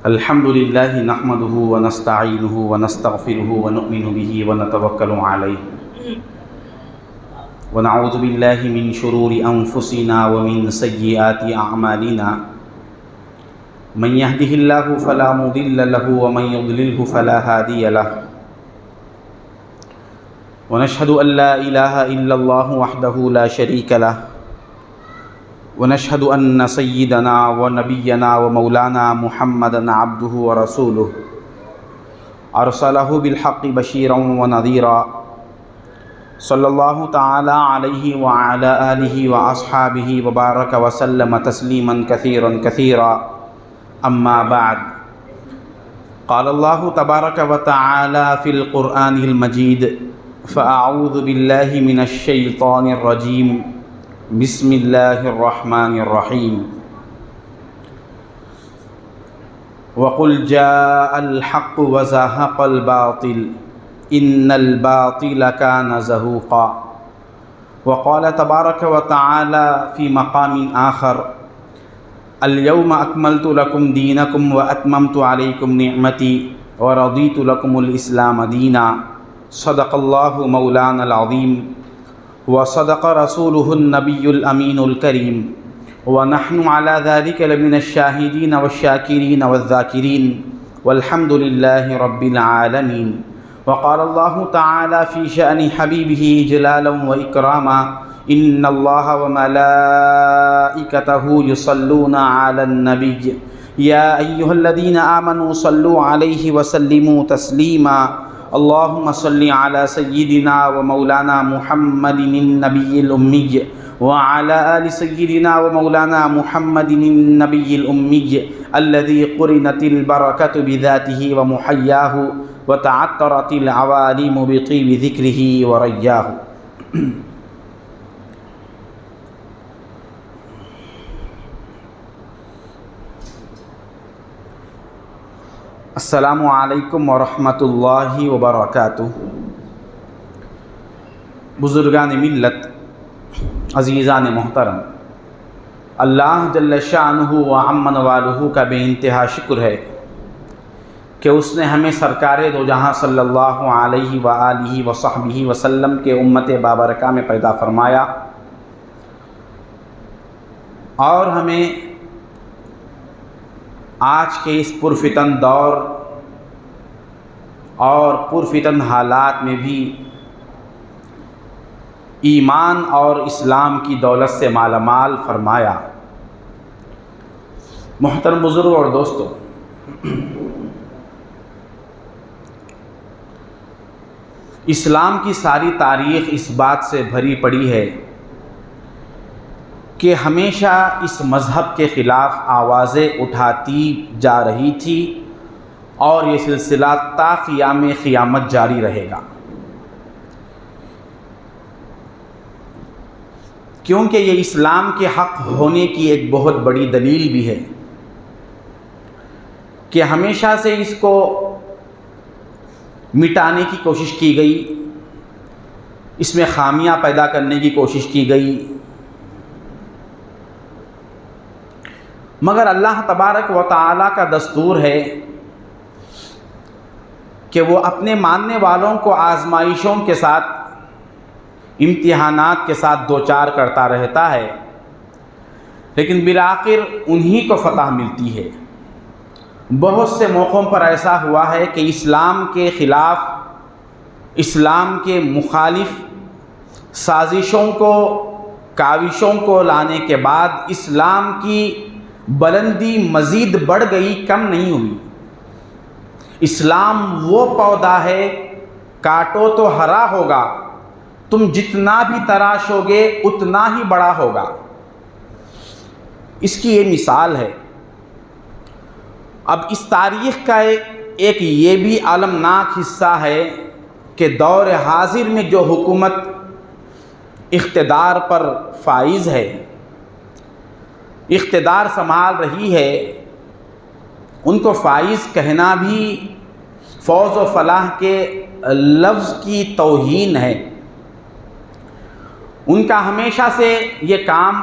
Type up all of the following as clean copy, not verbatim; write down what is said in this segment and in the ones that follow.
الحمد للہ نحمده ونستعینه ونستغفره ونؤمن به ونتوکل علیہ ونعوذ باللہ من شرور انفسنا ومن سیئات اعمالنا من يهده اللہ فلا مضل له ومن يضلله فلا هادی له ونشهد ان لا الہ الا اللہ وحدہ لا شریک له ونشهد أن سيدنا ونبينا ومولانا محمدا عبده ورسوله أرسله بالحق بشيرا ونذيرا صلى الله تعالى عليه وعلى آله وأصحابه وبارك وسلم تسليما كثيرا كثيرا أما بعد قال الله تبارك وتعالى في القرآن المجيد فأعوذ بالله من الشيطان الرجيم بسم اللہ الرحمن الرحیم وقل جاء الحق وزهق الباطل ان الباطل كان زهوقا وقال تبارك وتعالى في مقام آخر اليوم أكملت لكم دينكم وأتممت عليكم نعمتي ورضيت لكم الإسلام دينا صدق الله مولانا العظيم وصدق رسوله النبي الأمين الكريم ونحن على ذلك لمن الشاهدين والشاكرين والذاكرين والحمد لله رب العالمين وقال الله تعالى في شأن حبيبه جلالا وإكراما إن الله وملائكته يصلون على النبي يا أيها الذين آمنوا صلوا عليه وسلموا تسليما اللهم صل على سيدنا ومولانا محمد النبي الأمي وعلى آل سيدنا ومولانا محمد النبي الأمي الذي قرنت البركة بذاته ومحياه وتعطرت العوالم بطيب ذكره ورياه السلام علیکم ورحمۃ اللہ وبرکاتہ۔ بزرگان ملت، عزیزان محترم، اللہ جل شانہ و عم نوالہ کا بے انتہا شکر ہے کہ اس نے ہمیں سرکار دو جہاں صلی اللہ علیہ وآلہ وصحبہ وسلم کے امت بابرکہ میں پیدا فرمایا اور ہمیں آج کے اس پرفتن دور اور پرفتن حالات میں بھی ایمان اور اسلام کی دولت سے مالا مال فرمایا۔ محترم بزرگ اور دوستو، اسلام کی ساری تاریخ اس بات سے بھری پڑی ہے کہ ہمیشہ اس مذہب کے خلاف آوازیں اٹھاتی جا رہی تھی اور یہ سلسلہ تا قیام قیامت جاری رہے گا، کیونکہ یہ اسلام کے حق ہونے کی ایک بہت بڑی دلیل بھی ہے کہ ہمیشہ سے اس کو مٹانے کی کوشش کی گئی، اس میں خامیاں پیدا کرنے کی کوشش کی گئی، مگر اللہ تبارک و تعالیٰ کا دستور ہے کہ وہ اپنے ماننے والوں کو آزمائشوں کے ساتھ، امتحانات کے ساتھ دوچار کرتا رہتا ہے، لیکن بالآخر انہی کو فتح ملتی ہے۔ بہت سے موقعوں پر ایسا ہوا ہے کہ اسلام کے خلاف، اسلام کے مخالف سازشوں کو، کاوشوں کو لانے کے بعد اسلام کی بلندی مزید بڑھ گئی، کم نہیں ہوئی۔ اسلام وہ پودا ہے، کاٹو تو ہرا ہوگا، تم جتنا بھی تراشو گے اتنا ہی بڑا ہوگا۔ اس کی یہ مثال ہے۔ اب اس تاریخ کا ایک یہ بھی المناک حصہ ہے کہ دور حاضر میں جو حکومت اقتدار پر فائز ہے، اقتدار سنبھال رہی ہے، ان کو فائز کہنا بھی فوز و فلاح کے لفظ کی توہین ہے۔ ان کا ہمیشہ سے یہ کام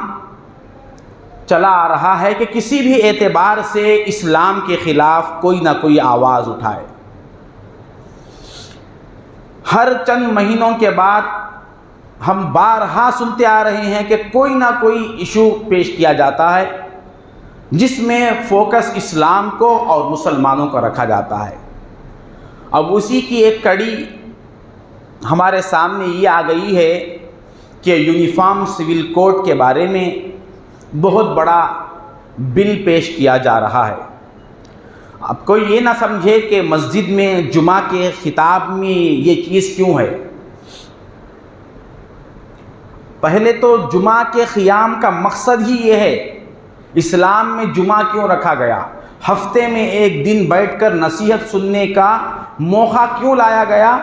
چلا آ رہا ہے کہ کسی بھی اعتبار سے اسلام کے خلاف کوئی نہ کوئی آواز اٹھائے۔ ہر چند مہینوں کے بعد ہم بارہا سنتے آ رہے ہیں کہ کوئی نہ کوئی ایشو پیش کیا جاتا ہے جس میں فوکس اسلام کو اور مسلمانوں کو رکھا جاتا ہے۔ اب اسی کی ایک کڑی ہمارے سامنے یہ آ گئی ہے کہ یونیفارم سول کوڈ کے بارے میں بہت بڑا بل پیش کیا جا رہا ہے۔ اب کوئی یہ نہ سمجھے کہ مسجد میں جمعہ کے خطاب میں یہ چیز کیوں ہے۔ پہلے تو جمعہ کے قیام کا مقصد ہی یہ ہے، اسلام میں جمعہ کیوں رکھا گیا، ہفتے میں ایک دن بیٹھ کر نصیحت سننے کا موقع کیوں لایا گیا۔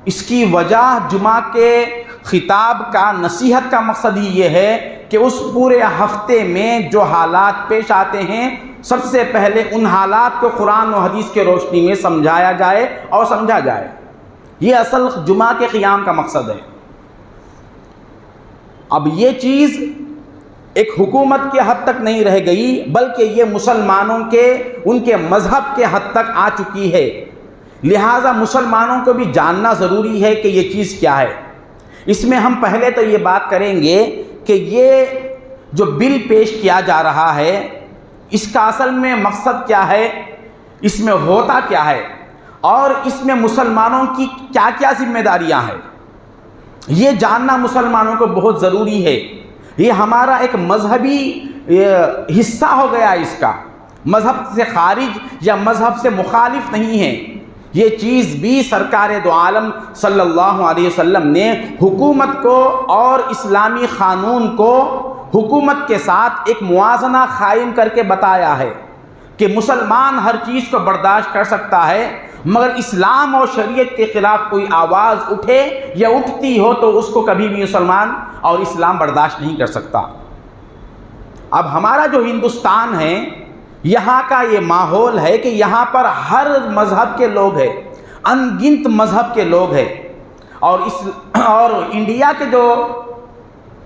اس کی وجہ جمعہ کے خطاب کا، نصیحت کا مقصد ہی یہ ہے کہ اس پورے ہفتے میں جو حالات پیش آتے ہیں سب سے پہلے ان حالات کو قرآن و حدیث کے روشنی میں سمجھایا جائے اور سمجھا جائے۔ یہ اصل جمعہ کے قیام کا مقصد ہے۔ اب یہ چیز ایک حکومت کے حد تک نہیں رہ گئی بلکہ یہ مسلمانوں کے، ان کے مذہب کے حد تک آ چکی ہے، لہٰذا مسلمانوں کو بھی جاننا ضروری ہے کہ یہ چیز کیا ہے۔ اس میں ہم پہلے تو یہ بات کریں گے کہ یہ جو بل پیش کیا جا رہا ہے اس کا اصل میں مقصد کیا ہے، اس میں ہوتا کیا ہے، اور اس میں مسلمانوں کی کیا کیا ذمہ داریاں ہیں، یہ جاننا مسلمانوں کو بہت ضروری ہے۔ یہ ہمارا ایک مذہبی حصہ ہو گیا، اس کا مذہب سے خارج یا مذہب سے مخالف نہیں ہے۔ یہ چیز بھی سرکار دو عالم صلی اللہ علیہ وسلم نے حکومت کو اور اسلامی قانون کو حکومت کے ساتھ ایک موازنہ قائم کر کے بتایا ہے کہ مسلمان ہر چیز کو برداشت کر سکتا ہے، مگر اسلام اور شریعت کے خلاف کوئی آواز اٹھے یا اٹھتی ہو تو اس کو کبھی بھی مسلمان اور اسلام برداشت نہیں کر سکتا۔ اب ہمارا جو ہندوستان ہے، یہاں کا یہ ماحول ہے کہ یہاں پر ہر مذہب کے لوگ ہیں، ان گنت مذہب کے لوگ ہیں، اور انڈیا کے جو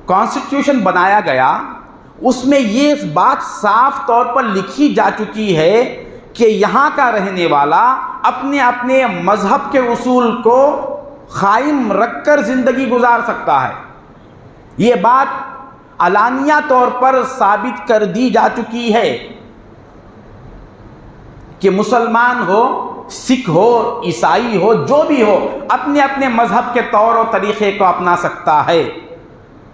کانسٹیٹیوشن بنایا گیا اس میں یہ بات صاف طور پر لکھی جا چکی ہے کہ یہاں کا رہنے والا اپنے اپنے مذہب کے اصول کو قائم رکھ کر زندگی گزار سکتا ہے۔ یہ بات علانیہ طور پر ثابت کر دی جا چکی ہے کہ مسلمان ہو، سکھ ہو، عیسائی ہو، جو بھی ہو، اپنے اپنے مذہب کے طور و طریقے کو اپنا سکتا ہے۔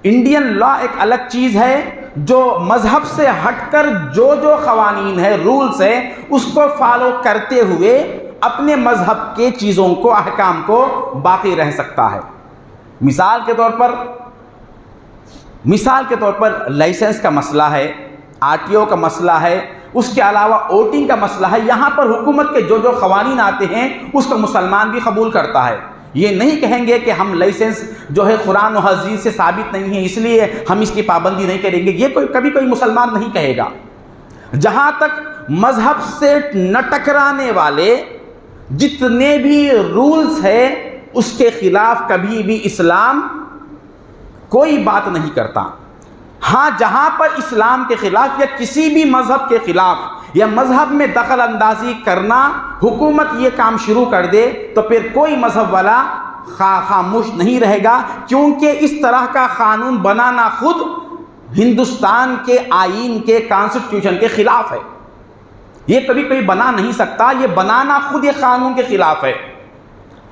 انڈین لا ایک الگ چیز ہے جو مذہب سے ہٹ کر جو جو قوانین ہے، رولز ہے، اس کو فالو کرتے ہوئے اپنے مذہب کے چیزوں کو، احکام کو باقی رہ سکتا ہے۔ مثال کے طور پر لائسنس کا مسئلہ ہے، RTO کا مسئلہ ہے، اس کے علاوہ ووٹنگ کا مسئلہ ہے۔ یہاں پر حکومت کے جو جو قوانین آتے ہیں اس کو مسلمان بھی قبول کرتا ہے۔ یہ نہیں کہیں گے کہ ہم لائسنس جو ہے قرآن و حدیث سے ثابت نہیں ہے اس لیے ہم اس کی پابندی نہیں کریں گے، یہ کبھی کوئی مسلمان نہیں کہے گا۔ جہاں تک مذہب سے نہ ٹکرانے والے جتنے بھی رولز ہیں اس کے خلاف کبھی بھی اسلام کوئی بات نہیں کرتا۔ ہاں، جہاں پر اسلام کے خلاف یا کسی بھی مذہب کے خلاف یا مذہب میں دخل اندازی کرنا حکومت یہ کام شروع کر دے تو پھر کوئی مذہب والا خاموش نہیں رہے گا، کیونکہ اس طرح کا قانون بنانا خود ہندوستان کے آئین کے کانسٹیٹیوشن کے خلاف ہے۔ یہ کبھی کوئی بنا نہیں سکتا، یہ بنانا خود یہ قانون کے خلاف ہے۔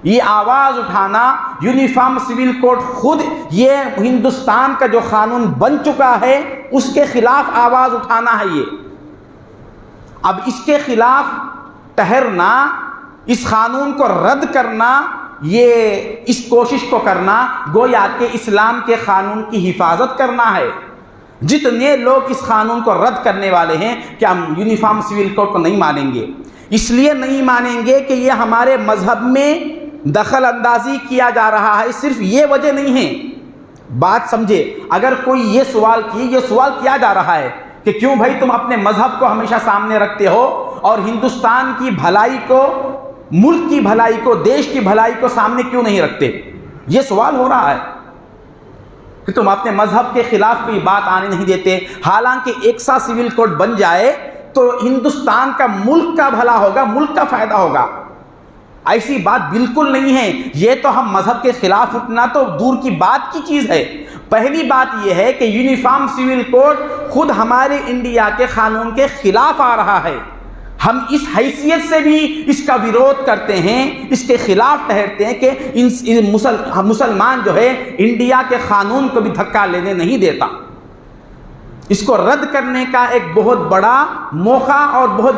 یہ آواز اٹھانا، یونیفارم سول کوڈ خود یہ ہندوستان کا جو قانون بن چکا ہے اس کے خلاف آواز اٹھانا ہے۔ یہ اب اس کے خلاف ٹھہرنا، اس قانون کو رد کرنا، یہ اس کوشش کو کرنا گویا کہ اسلام کے قانون کی حفاظت کرنا ہے۔ جتنے لوگ اس قانون کو رد کرنے والے ہیں کہ ہم یونیفارم سول کوڈ کو نہیں مانیں گے، اس لیے نہیں مانیں گے کہ یہ ہمارے مذہب میں دخل اندازی کیا جا رہا ہے، صرف یہ وجہ نہیں ہے۔ بات سمجھے، اگر کوئی یہ سوال کیا جا رہا ہے کہ کیوں بھائی تم اپنے مذہب کو ہمیشہ سامنے رکھتے ہو اور ہندوستان کی بھلائی کو، ملک کی بھلائی کو، دیش کی بھلائی کو سامنے کیوں نہیں رکھتے، یہ سوال ہو رہا ہے۔ کہ تم اپنے مذہب کے خلاف کوئی بات آنے نہیں دیتے، حالانکہ ایک سا سول کوڈ بن جائے تو ہندوستان کا، ملک کا بھلا ہوگا، ملک کا فائدہ ہوگا۔ ایسی بات بالکل نہیں ہے۔ یہ تو ہم مذہب کے خلاف اٹھنا تو دور کی بات کی چیز ہے۔ پہلی بات یہ ہے کہ یونیفارم سول کوڈ خود ہمارے انڈیا کے قانون کے خلاف آ رہا ہے۔ ہم اس حیثیت سے بھی اس کا ویرودھ کرتے ہیں، اس کے خلاف ٹھہرتے ہیں کہ مسلمان جو ہے انڈیا کے قانون کو بھی دھکا لینے نہیں دیتا۔ اس کو رد کرنے کا ایک بہت بڑا موقع اور بہت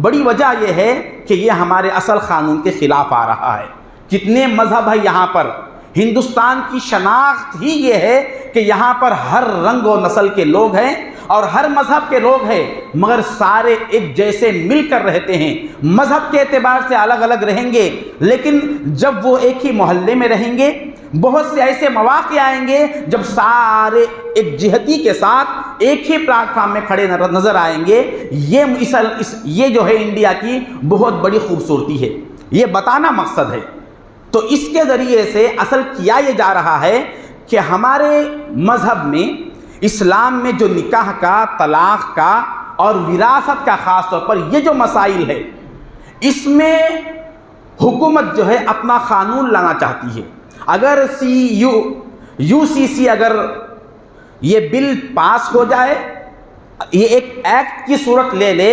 بڑی وجہ یہ ہے کہ یہ ہمارے اصل قانون کے خلاف آ رہا ہے۔ کتنے مذہب ہے یہاں پر؟ ہندوستان کی شناخت ہی یہ ہے کہ یہاں پر ہر رنگ و نسل کے لوگ ہیں اور ہر مذہب کے لوگ ہیں، مگر سارے ایک جیسے مل کر رہتے ہیں۔ مذہب کے اعتبار سے الگ الگ رہیں گے، لیکن جب وہ ایک ہی محلے میں رہیں گے، بہت سے ایسے مواقع آئیں گے جب سارے ایک جہتی کے ساتھ ایک ہی پلیٹ فارم میں کھڑے نظر آئیں گے۔ یہ جو ہے انڈیا کی بہت بڑی خوبصورتی ہے، یہ بتانا مقصد ہے۔ تو اس کے ذریعے سے اصل کیا یہ جا رہا ہے کہ ہمارے مذہب میں، اسلام میں جو نکاح کا، طلاق کا اور وراثت کا خاص طور پر یہ جو مسائل ہے، اس میں حکومت جو ہے اپنا قانون لانا چاہتی ہے۔ اگر UCC اگر یہ بل پاس ہو جائے، یہ ایک ایکٹ کی صورت لے لے،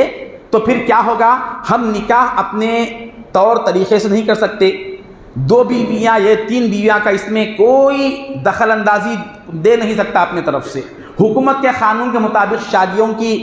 تو پھر کیا ہوگا؟ ہم نکاح اپنے طور طریقے سے نہیں کر سکتے۔ 2 بیویاں یا 3 بیویاں کا اس میں کوئی دخل اندازی دے نہیں سکتا اپنے طرف سے۔ حکومت کے قانون کے مطابق شادیوں کی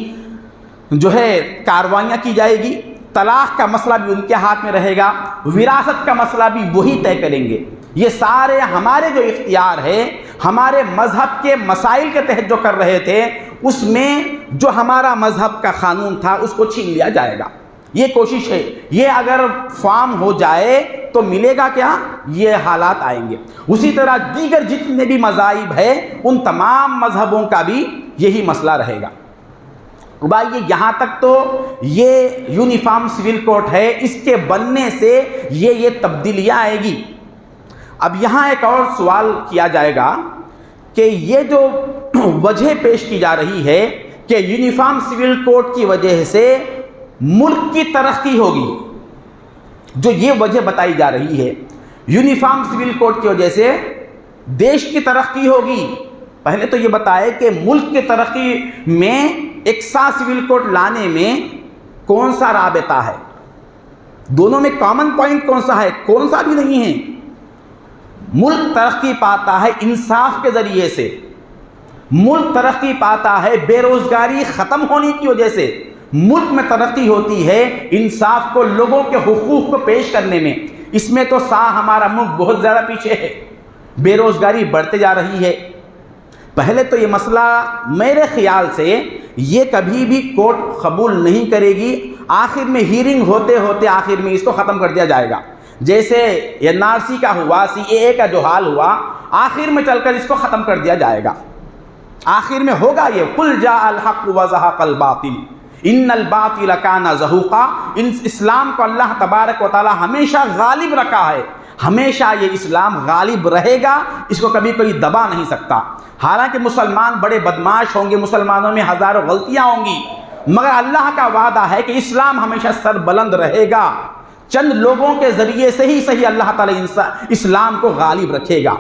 جو ہے کاروائیاں کی جائے گی، طلاق کا مسئلہ بھی ان کے ہاتھ میں رہے گا، وراثت کا مسئلہ بھی وہی طے کریں گے۔ یہ سارے ہمارے جو اختیار ہے، ہمارے مذہب کے مسائل کے تحت جو کر رہے تھے، اس میں جو ہمارا مذہب کا قانون تھا اس کو چھین لیا جائے گا۔ یہ کوشش ہے۔ یہ اگر فارم ہو جائے تو ملے گا کیا؟ یہ حالات آئیں گے۔ اسی طرح دیگر جتنے بھی مذاہب ہیں، ان تمام مذہبوں کا بھی یہی مسئلہ رہے گا۔ بھائی یہاں تک تو یہ یونیفارم سول کوڈ ہے، اس کے بننے سے یہ تبدیلیاں آئے گی۔ اب یہاں ایک اور سوال کیا جائے گا کہ یہ جو وجہ پیش کی جا رہی ہے کہ یونیفارم سول کوڈ کی وجہ سے ملک کی ترقی ہوگی، جو یہ وجہ بتائی جا رہی ہے، یونیفارم سول کوڈ کی وجہ سے دیش کی ترقی ہوگی۔ پہلے تو یہ بتائے کہ ملک کی ترقی میں یکساں سول کوڈ لانے میں کون سا رابطہ ہے، دونوں میں کامن پوائنٹ کون سا ہے؟ کون سا بھی نہیں ہے۔ ملک ترقی پاتا ہے انصاف کے ذریعے سے، ملک ترقی پاتا ہے بے روزگاری ختم ہونے کی وجہ سے، ملک میں ترقی ہوتی ہے انصاف کو، لوگوں کے حقوق کو پیش کرنے میں۔ اس میں تو ہمارا ملک بہت زیادہ پیچھے ہے، بے روزگاری بڑھتے جا رہی ہے۔ پہلے تو یہ مسئلہ میرے خیال سے یہ کبھی بھی کورٹ قبول نہیں کرے گی، آخر میں ہیرنگ ہوتے ہوتے آخر میں اس کو ختم کر دیا جائے گا۔ جیسے NRC کا ہوا، CAA کا جو حال ہوا، آخر میں چل کر اس کو ختم کر دیا جائے گا۔ آخر میں ہوگا یہ قل جاء الحق وزهق الباطل ان الباطل کان زہوقا۔ اسلام کو اللہ تبارک و تعالی ہمیشہ غالب رکھا ہے، ہمیشہ یہ اسلام غالب رہے گا، اس کو کبھی کوئی دبا نہیں سکتا۔ حالانکہ مسلمان بڑے بدماش ہوں گے، مسلمانوں میں ہزاروں غلطیاں ہوں گی، مگر اللہ کا وعدہ ہے کہ اسلام ہمیشہ سر بلند رہے گا۔ چند لوگوں کے ذریعے سے ہی صحیح اللہ تعالی اسلام کو غالب رکھے گا،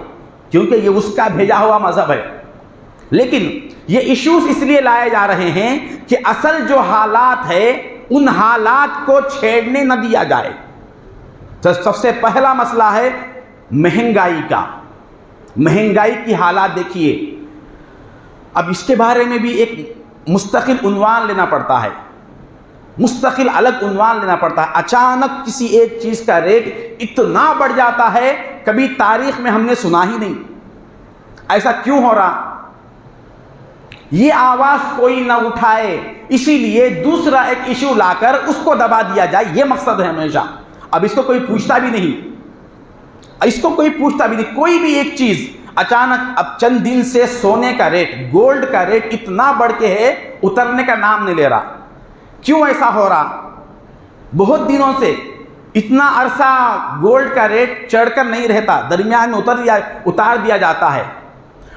کیونکہ یہ اس کا بھیجا ہوا مذہب ہے۔ لیکن یہ ایشوز اس لیے لائے جا رہے ہیں کہ اصل جو حالات ہے ان حالات کو چھیڑنے نہ دیا جائے۔ تو سب سے پہلا مسئلہ ہے مہنگائی کا۔ مہنگائی کی حالات دیکھیے، اب اس کے بارے میں بھی ایک مستقل عنوان لینا پڑتا ہے، مستقل الگ عنوان لینا پڑتا ہے۔ اچانک کسی ایک چیز کا ریٹ اتنا بڑھ جاتا ہے، کبھی تاریخ میں ہم نے سنا ہی نہیں۔ ایسا کیوں ہو رہا؟ یہ آواز کوئی نہ اٹھائے، اسی لیے دوسرا ایک ایشو لا کر اس کو دبا دیا جائے، یہ مقصد ہے ہمیشہ۔ اب اس کو کوئی پوچھتا بھی نہیں، اس کو کوئی پوچھتا بھی نہیں، کوئی بھی ایک چیز اچانک۔ اب چند دن سے سونے کا ریٹ، گولڈ کا ریٹ اتنا بڑھ کے ہے، اترنے کا نام نہیں لے رہا۔ کیوں ایسا ہو رہا؟ بہت دنوں سے اتنا عرصہ گولڈ کا ریٹ چڑھ کر نہیں رہتا، درمیان میں اتار دیا جاتا ہے۔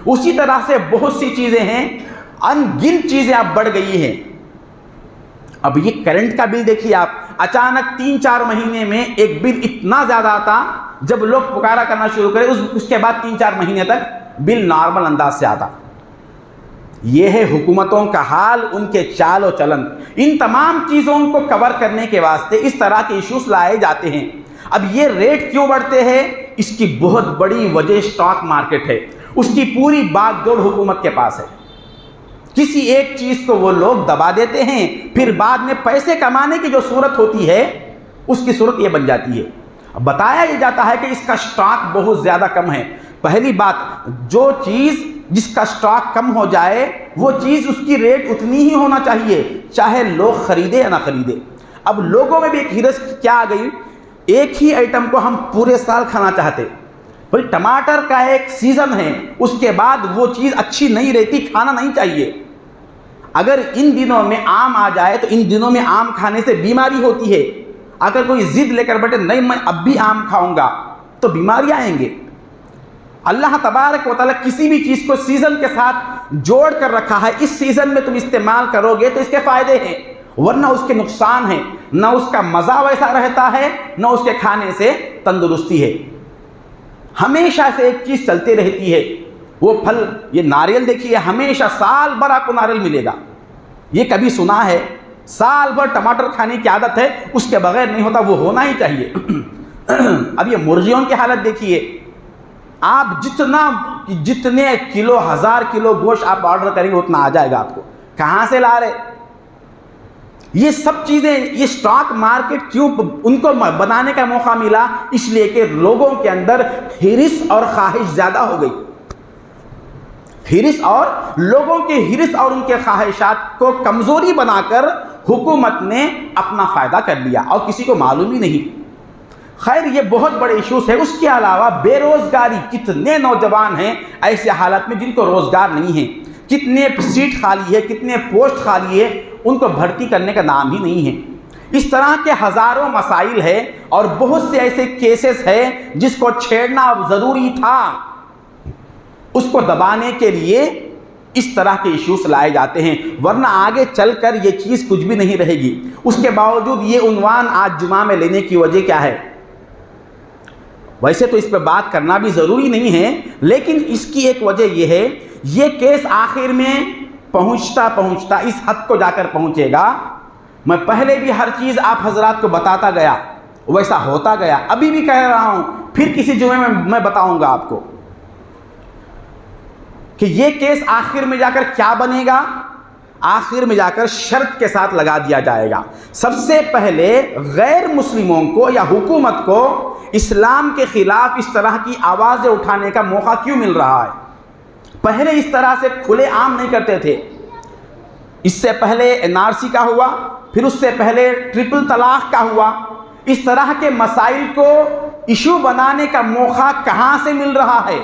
اسی طرح سے بہت سی چیزیں ہیں، ان گنت چیزیں اب بڑھ گئی ہیں۔ اب یہ کرنٹ کا بل دیکھیے آپ، اچانک 3-4 مہینے میں ایک بل اتنا زیادہ آتا، جب لوگ پکارا کرنا شروع کرے اس کے بعد 3-4 مہینے تک بل نارمل انداز سے آتا۔ یہ ہے حکومتوں کا حال، ان کے چال و چلن۔ ان تمام چیزوں کو کور کرنے کے واسطے اس طرح کے ایشوز لائے جاتے ہیں۔ اب یہ ریٹ کیوں بڑھتے ہیں؟ اس کی بہت بڑی وجہ اسٹاک مارکیٹ ہے، اس کی پوری باغ دوڑ حکومت کے پاس ہے۔ کسی ایک چیز کو وہ لوگ دبا دیتے ہیں، پھر بعد میں پیسے کمانے کی جو صورت ہوتی ہے اس کی صورت یہ بن جاتی ہے۔ بتایا یہ جاتا ہے کہ اس کا اسٹاک بہت زیادہ کم ہے۔ پہلی بات، جو چیز جس کا اسٹاک کم ہو جائے وہ چیز اس کی ریٹ اتنی ہی ہونا چاہیے، چاہے لوگ خریدے یا نہ خریدے۔ اب لوگوں میں بھی ایک ہرس کیا آ گئی، ایک ہی آئٹم کو ہم پورے سال کھانا چاہتے۔ بھئی ٹماٹر کا ایک سیزن ہے، اس کے بعد وہ چیز اچھی نہیں رہتی، کھانا نہیں چاہیے۔ اگر ان دنوں میں آم آ جائے تو ان دنوں میں آم کھانے سے بیماری ہوتی ہے۔ اگر کوئی ضد لے کر بیٹھے نہیں میں اب بھی آم کھاؤں گا تو بیماری آئیں گے۔ اللہ تبارک و تعالیٰ کسی بھی چیز کو سیزن کے ساتھ جوڑ کر رکھا ہے، اس سیزن میں تم استعمال کرو گے تو اس کے فائدے ہیں، ورنہ اس کے نقصان ہیں۔ نہ اس کا مزہ ویسا رہتا ہے، نہ اس کے کھانے سے تندرستی ہے۔ ہمیشہ سے ایک چیز چلتی رہتی ہے، وہ پھل، یہ ناریل دیکھیے، ہمیشہ سال بھر آپ کو ناریل ملے گا۔ یہ کبھی سنا ہے؟ سال بھر ٹماٹر کھانے کی عادت ہے، اس کے بغیر نہیں ہوتا، وہ ہونا ہی چاہیے۔ اب یہ مرغیوں کی حالت دیکھیے، آپ جتنے کلو، 1000 کلو گوشت آپ آرڈر کریں گے اتنا آ جائے گا آپ کو۔ کہاں سے لا رہے؟ یہ سب چیزیں، یہ سٹاک مارکیٹ کیوں ان کو بنانے کا موقع ملا؟ اس لیے کہ لوگوں کے اندر ہرس اور خواہش زیادہ ہو گئی۔ ہرس اور لوگوں کے ہرس اور ان کے خواہشات کو کمزوری بنا کر حکومت نے اپنا فائدہ کر لیا اور کسی کو معلوم ہی نہیں۔ خیر یہ بہت بڑے ایشوز ہے۔ اس کے علاوہ بے روزگاری، کتنے نوجوان ہیں ایسے حالت میں جن کو روزگار نہیں ہے، کتنے سیٹ خالی ہے، کتنے پوسٹ خالی ہے، ان کو بھرتی کرنے کا نام ہی نہیں ہے۔ اس طرح کے ہزاروں مسائل ہیں اور بہت سے ایسے کیسز ہیں جس کو چھیڑنا ضروری تھا۔ اس کو دبانے کے لیے اس طرح کے ایشوز لائے جاتے ہیں، ورنہ آگے چل کر یہ چیز کچھ بھی نہیں رہے گی۔ اس کے باوجود یہ عنوان آج جمعہ میں لینے کی وجہ کیا ہے؟ ویسے تو اس پہ بات کرنا بھی ضروری نہیں ہے، لیکن اس کی ایک وجہ یہ ہے، یہ کیس آخر میں پہنچتا اس حد کو جا کر پہنچے گا۔ میں پہلے بھی ہر چیز آپ حضرات کو بتاتا گیا، ویسا ہوتا گیا، ابھی بھی کہہ رہا ہوں، پھر کسی جمعے میں میں بتاؤں گا آپ کو کہ یہ کیس آخر میں جا کر کیا بنے گا۔ آخر میں جا کر شرط کے ساتھ لگا دیا جائے گا۔ سب سے پہلے غیر مسلموں کو یا حکومت کو اسلام کے خلاف اس طرح کی آوازیں اٹھانے کا موقع کیوں مل رہا ہے؟ پہلے اس طرح سے کھلے عام نہیں کرتے تھے۔ اس سے پہلے NRC کا ہوا، پھر اس سے پہلے ٹرپل طلاق کا ہوا۔ اس طرح کے مسائل کو ایشو بنانے کا موقع کہاں سے مل رہا ہے؟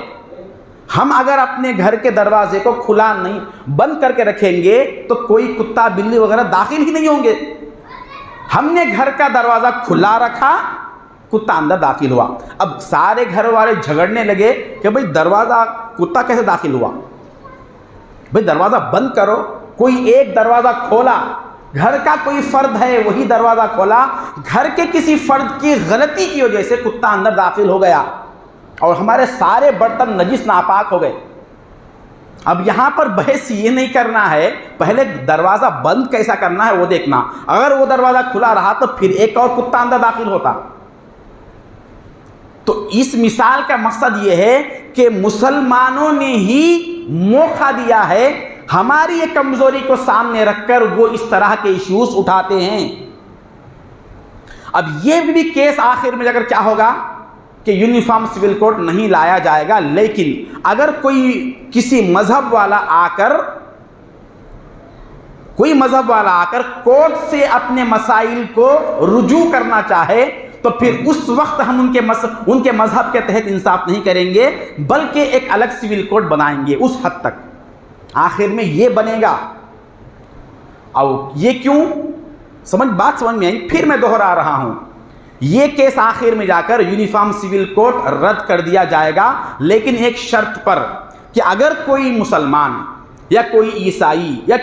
ہم اگر اپنے گھر کے دروازے کو کھلا نہیں، بند کر کے رکھیں گے تو کوئی کتا بلی وغیرہ داخل ہی نہیں ہوں گے۔ ہم نے گھر کا دروازہ کھلا رکھا، کتا اندر داخل ہوا۔ اب سارے گھر والے جھگڑنے لگے کہ بھئی دروازہ کتا کیسے داخل ہوا؟ بھئی دروازہ بند کرو۔ کوئی ایک دروازہ کھولا، گھر کا کوئی فرد ہے وہی دروازہ کھولا، گھر کے کسی فرد کی غلطی کی وجہ سے کتا اندر داخل ہو گیا اور ہمارے سارے برتن نجس ناپاک ہو گئے۔ اب یہاں پر بحث یہ نہیں کرنا ہے پہلے دروازہ بند کیسا کرنا ہے وہ دیکھنا، اگر وہ دروازہ کھلا رہا تو پھر ایک اور کتا اندر داخل ہوتا۔ تو اس مثال کا مقصد یہ ہے کہ مسلمانوں نے ہی موقع دیا ہے، ہماری یہ کمزوری کو سامنے رکھ کر وہ اس طرح کے ایشوز اٹھاتے ہیں۔ اب یہ بھی کیس آخر میں جا کر کیا ہوگا کہ یونیفارم سول کوڈ نہیں لایا جائے گا، لیکن اگر کسی مذہب والا آ کر کورٹ سے اپنے مسائل کو رجوع کرنا چاہے تو پھر اس وقت ہم ان کے مذہب کے تحت انصاف نہیں کریں گے، بلکہ ایک الگ سول کوڈ بنائیں گے۔ اس حد تک آخر میں یہ بنے گا۔ اور یہ کیوں؟ بات سمجھ میں آئی؟ پھر میں دوہرا رہا ہوں، یہ کیس آخر میں جا کر یونیفارم سول کوڈ رد کر دیا جائے گا، لیکن ایک شرط پر کہ اگر کوئی مسلمان یا کوئی عیسائی یا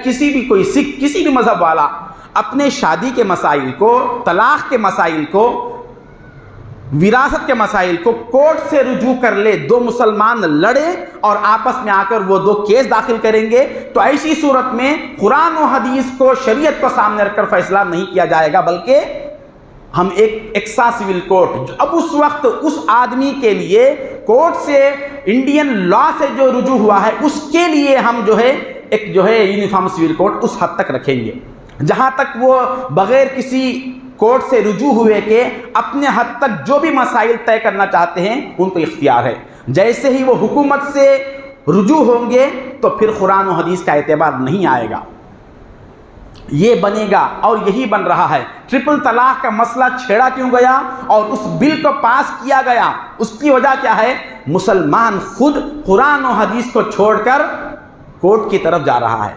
کوئی سکھ کسی بھی مذہب والا اپنے شادی کے مسائل کو، طلاق کے مسائل کو، وراثت کے مسائل کو کورٹ سے رجوع کر لے، دو مسلمان لڑے اور آپس میں آ کر وہ دو کیس داخل کریں گے، تو ایسی صورت میں قرآن و حدیث کو، شریعت کو سامنے رکھ کر فیصلہ نہیں کیا جائے گا، بلکہ ہم ایکسا سول کورٹ، اب اس وقت اس آدمی کے لیے کورٹ سے، انڈین لا سے جو رجوع ہوا ہے اس کے لیے ہم ایک یونیفارم سول کورٹ اس حد تک رکھیں گے جہاں تک وہ بغیر کسی کورٹ سے رجوع ہوئے کہ اپنے حد تک جو بھی مسائل طے کرنا چاہتے ہیں ان کو اختیار ہے۔ جیسے ہی وہ حکومت سے رجوع ہوں گے تو پھر قرآن و حدیث کا اعتبار نہیں آئے گا، یہ بنے گا اور یہی بن رہا ہے۔ ٹرپل طلاق کا مسئلہ چھیڑا کیوں گیا اور اس بل کو پاس کیا گیا؟ اس کی وجہ کیا ہے؟ مسلمان خود قرآن و حدیث کو چھوڑ کر کورٹ کی طرف جا رہا ہے،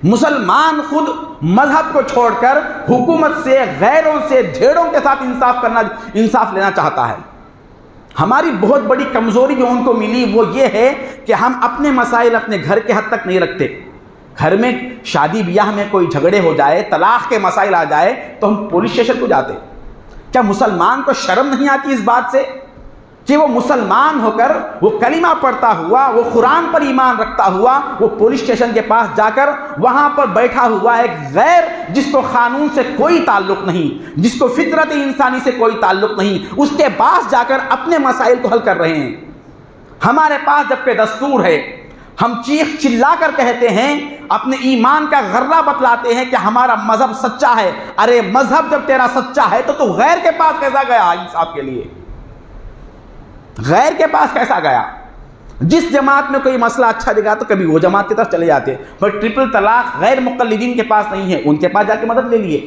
مسلمان خود مذہب کو چھوڑ کر حکومت سے، غیروں سے، ڈھیڑوں کے ساتھ انصاف لینا چاہتا ہے۔ ہماری بہت بڑی کمزوری جو ان کو ملی وہ یہ ہے کہ ہم اپنے مسائل اپنے گھر کے حد تک نہیں رکھتے۔ گھر میں شادی بیاہ میں کوئی جھگڑے ہو جائے، طلاق کے مسائل آ جائے تو ہم پولیس اسٹیشن کو جاتے۔ کیا مسلمان کو شرم نہیں آتی اس بات سے کہ وہ مسلمان ہو کر، وہ کلمہ پڑھتا ہوا، وہ قرآن پر ایمان رکھتا ہوا، وہ پولیس اسٹیشن کے پاس جا کر وہاں پر بیٹھا ہوا ایک غیر جس کو قانون سے کوئی تعلق نہیں، جس کو فطرت انسانی سے کوئی تعلق نہیں، اس کے پاس جا کر اپنے مسائل کو حل کر رہے ہیں۔ ہمارے پاس جبکہ دستور ہے، ہم چیخ چلا کر کہتے ہیں، اپنے ایمان کا غرہ بتلاتے ہیں کہ ہمارا مذہب سچا ہے۔ ارے مذہب جب تیرا سچا ہے تو غیر کے پاس کیسا گیا انصاف کے لیے؟ غیر کے پاس کیسا گیا؟ جس جماعت میں کوئی مسئلہ اچھا دکھا تو کبھی وہ جماعت کی طرف چلے جاتے، پر ٹرپل طلاق غیر مقلدین کے پاس نہیں ہے، ان کے پاس جا کے مدد لے لیے۔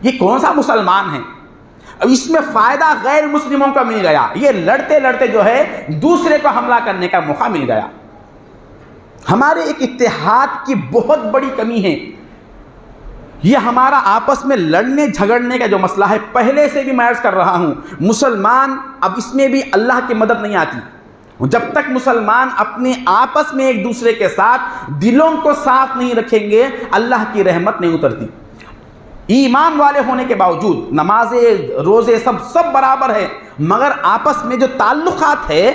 یہ کون سا مسلمان ہے؟ اب اس میں فائدہ غیر مسلموں کا مل گیا، یہ لڑتے لڑتے دوسرے کو حملہ کرنے کا موقع مل گیا۔ ہمارے ایک اتحاد کی بہت بڑی کمی ہے۔ یہ ہمارا آپس میں لڑنے جھگڑنے کا جو مسئلہ ہے، پہلے سے بھی میں عرض کر رہا ہوں، مسلمان اب اس میں بھی اللہ کی مدد نہیں آتی جب تک مسلمان اپنے آپس میں ایک دوسرے کے ساتھ دلوں کو صاف نہیں رکھیں گے، اللہ کی رحمت نہیں اترتی۔ ایمان والے ہونے کے باوجود نمازیں، روزے سب برابر ہے، مگر آپس میں جو تعلقات ہے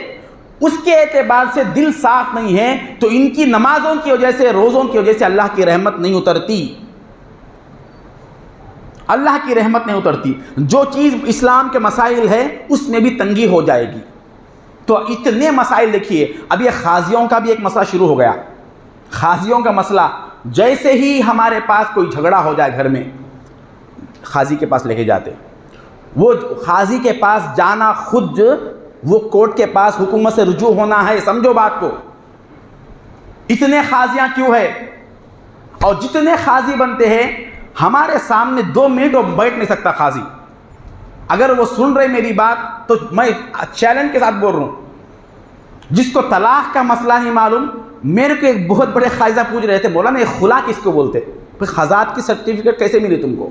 اس کے اعتبار سے دل صاف نہیں ہے تو ان کی نمازوں کی وجہ سے، روزوں کی وجہ سے اللہ کی رحمت نہیں اترتی، اللہ کی رحمت نہیں اترتی۔ جو چیز اسلام کے مسائل ہے اس میں بھی تنگی ہو جائے گی۔ تو اتنے مسائل دیکھیے، اب یہ قاضیوں کا بھی ایک مسئلہ شروع ہو گیا۔ قاضیوں کا مسئلہ، جیسے ہی ہمارے پاس کوئی جھگڑا ہو جائے گھر میں، قاضی کے پاس لے کے جاتے۔ وہ قاضی کے پاس جانا خود، وہ کورٹ کے پاس حکومت سے رجوع ہونا ہے، سمجھو بات کو۔ اتنے قاضیاں کیوں ہے؟ اور جتنے قاضی بنتے ہیں، ہمارے سامنے 2 منٹ وہ بیٹھ نہیں سکتا قاضی۔ اگر وہ سن رہے میری بات تو میں چیلنج کے ساتھ بول رہا ہوں، جس کو طلاق کا مسئلہ نہیں معلوم، میرے کو ایک بہت بڑے قاضی پوچھ رہے تھے، بولا نا خلا کس کو بولتے؟ پھر خزات کی سرٹیفکیٹ کیسے ملی تم کو؟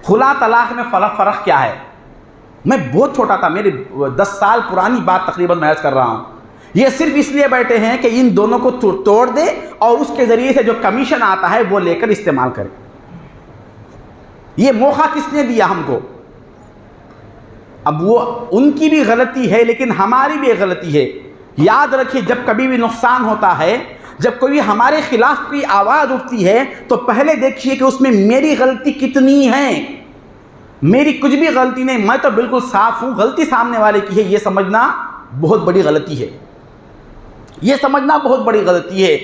خلا طلاق میں فرق کیا ہے؟ میں بہت چھوٹا تھا، میری 10 سال پرانی بات تقریباً میں عرض کر رہا ہوں۔ یہ صرف اس لیے بیٹھے ہیں کہ ان دونوں کو توڑ دے اور اس کے ذریعے سے جو کمیشن آتا ہے وہ لے کر استعمال کرے۔ یہ موقع کس نے دیا ہم کو؟ اب وہ ان کی بھی غلطی ہے لیکن ہماری بھی غلطی ہے۔ یاد رکھیے، جب کبھی بھی نقصان ہوتا ہے، جب کوئی ہمارے خلاف کوئی آواز اٹھتی ہے تو پہلے دیکھیے کہ اس میں میری غلطی کتنی ہے۔ میری کچھ بھی غلطی نہیں، میں تو بالکل صاف ہوں، غلطی سامنے والے کی ہے، یہ سمجھنا بہت بڑی غلطی ہے، یہ سمجھنا بہت بڑی غلطی ہے۔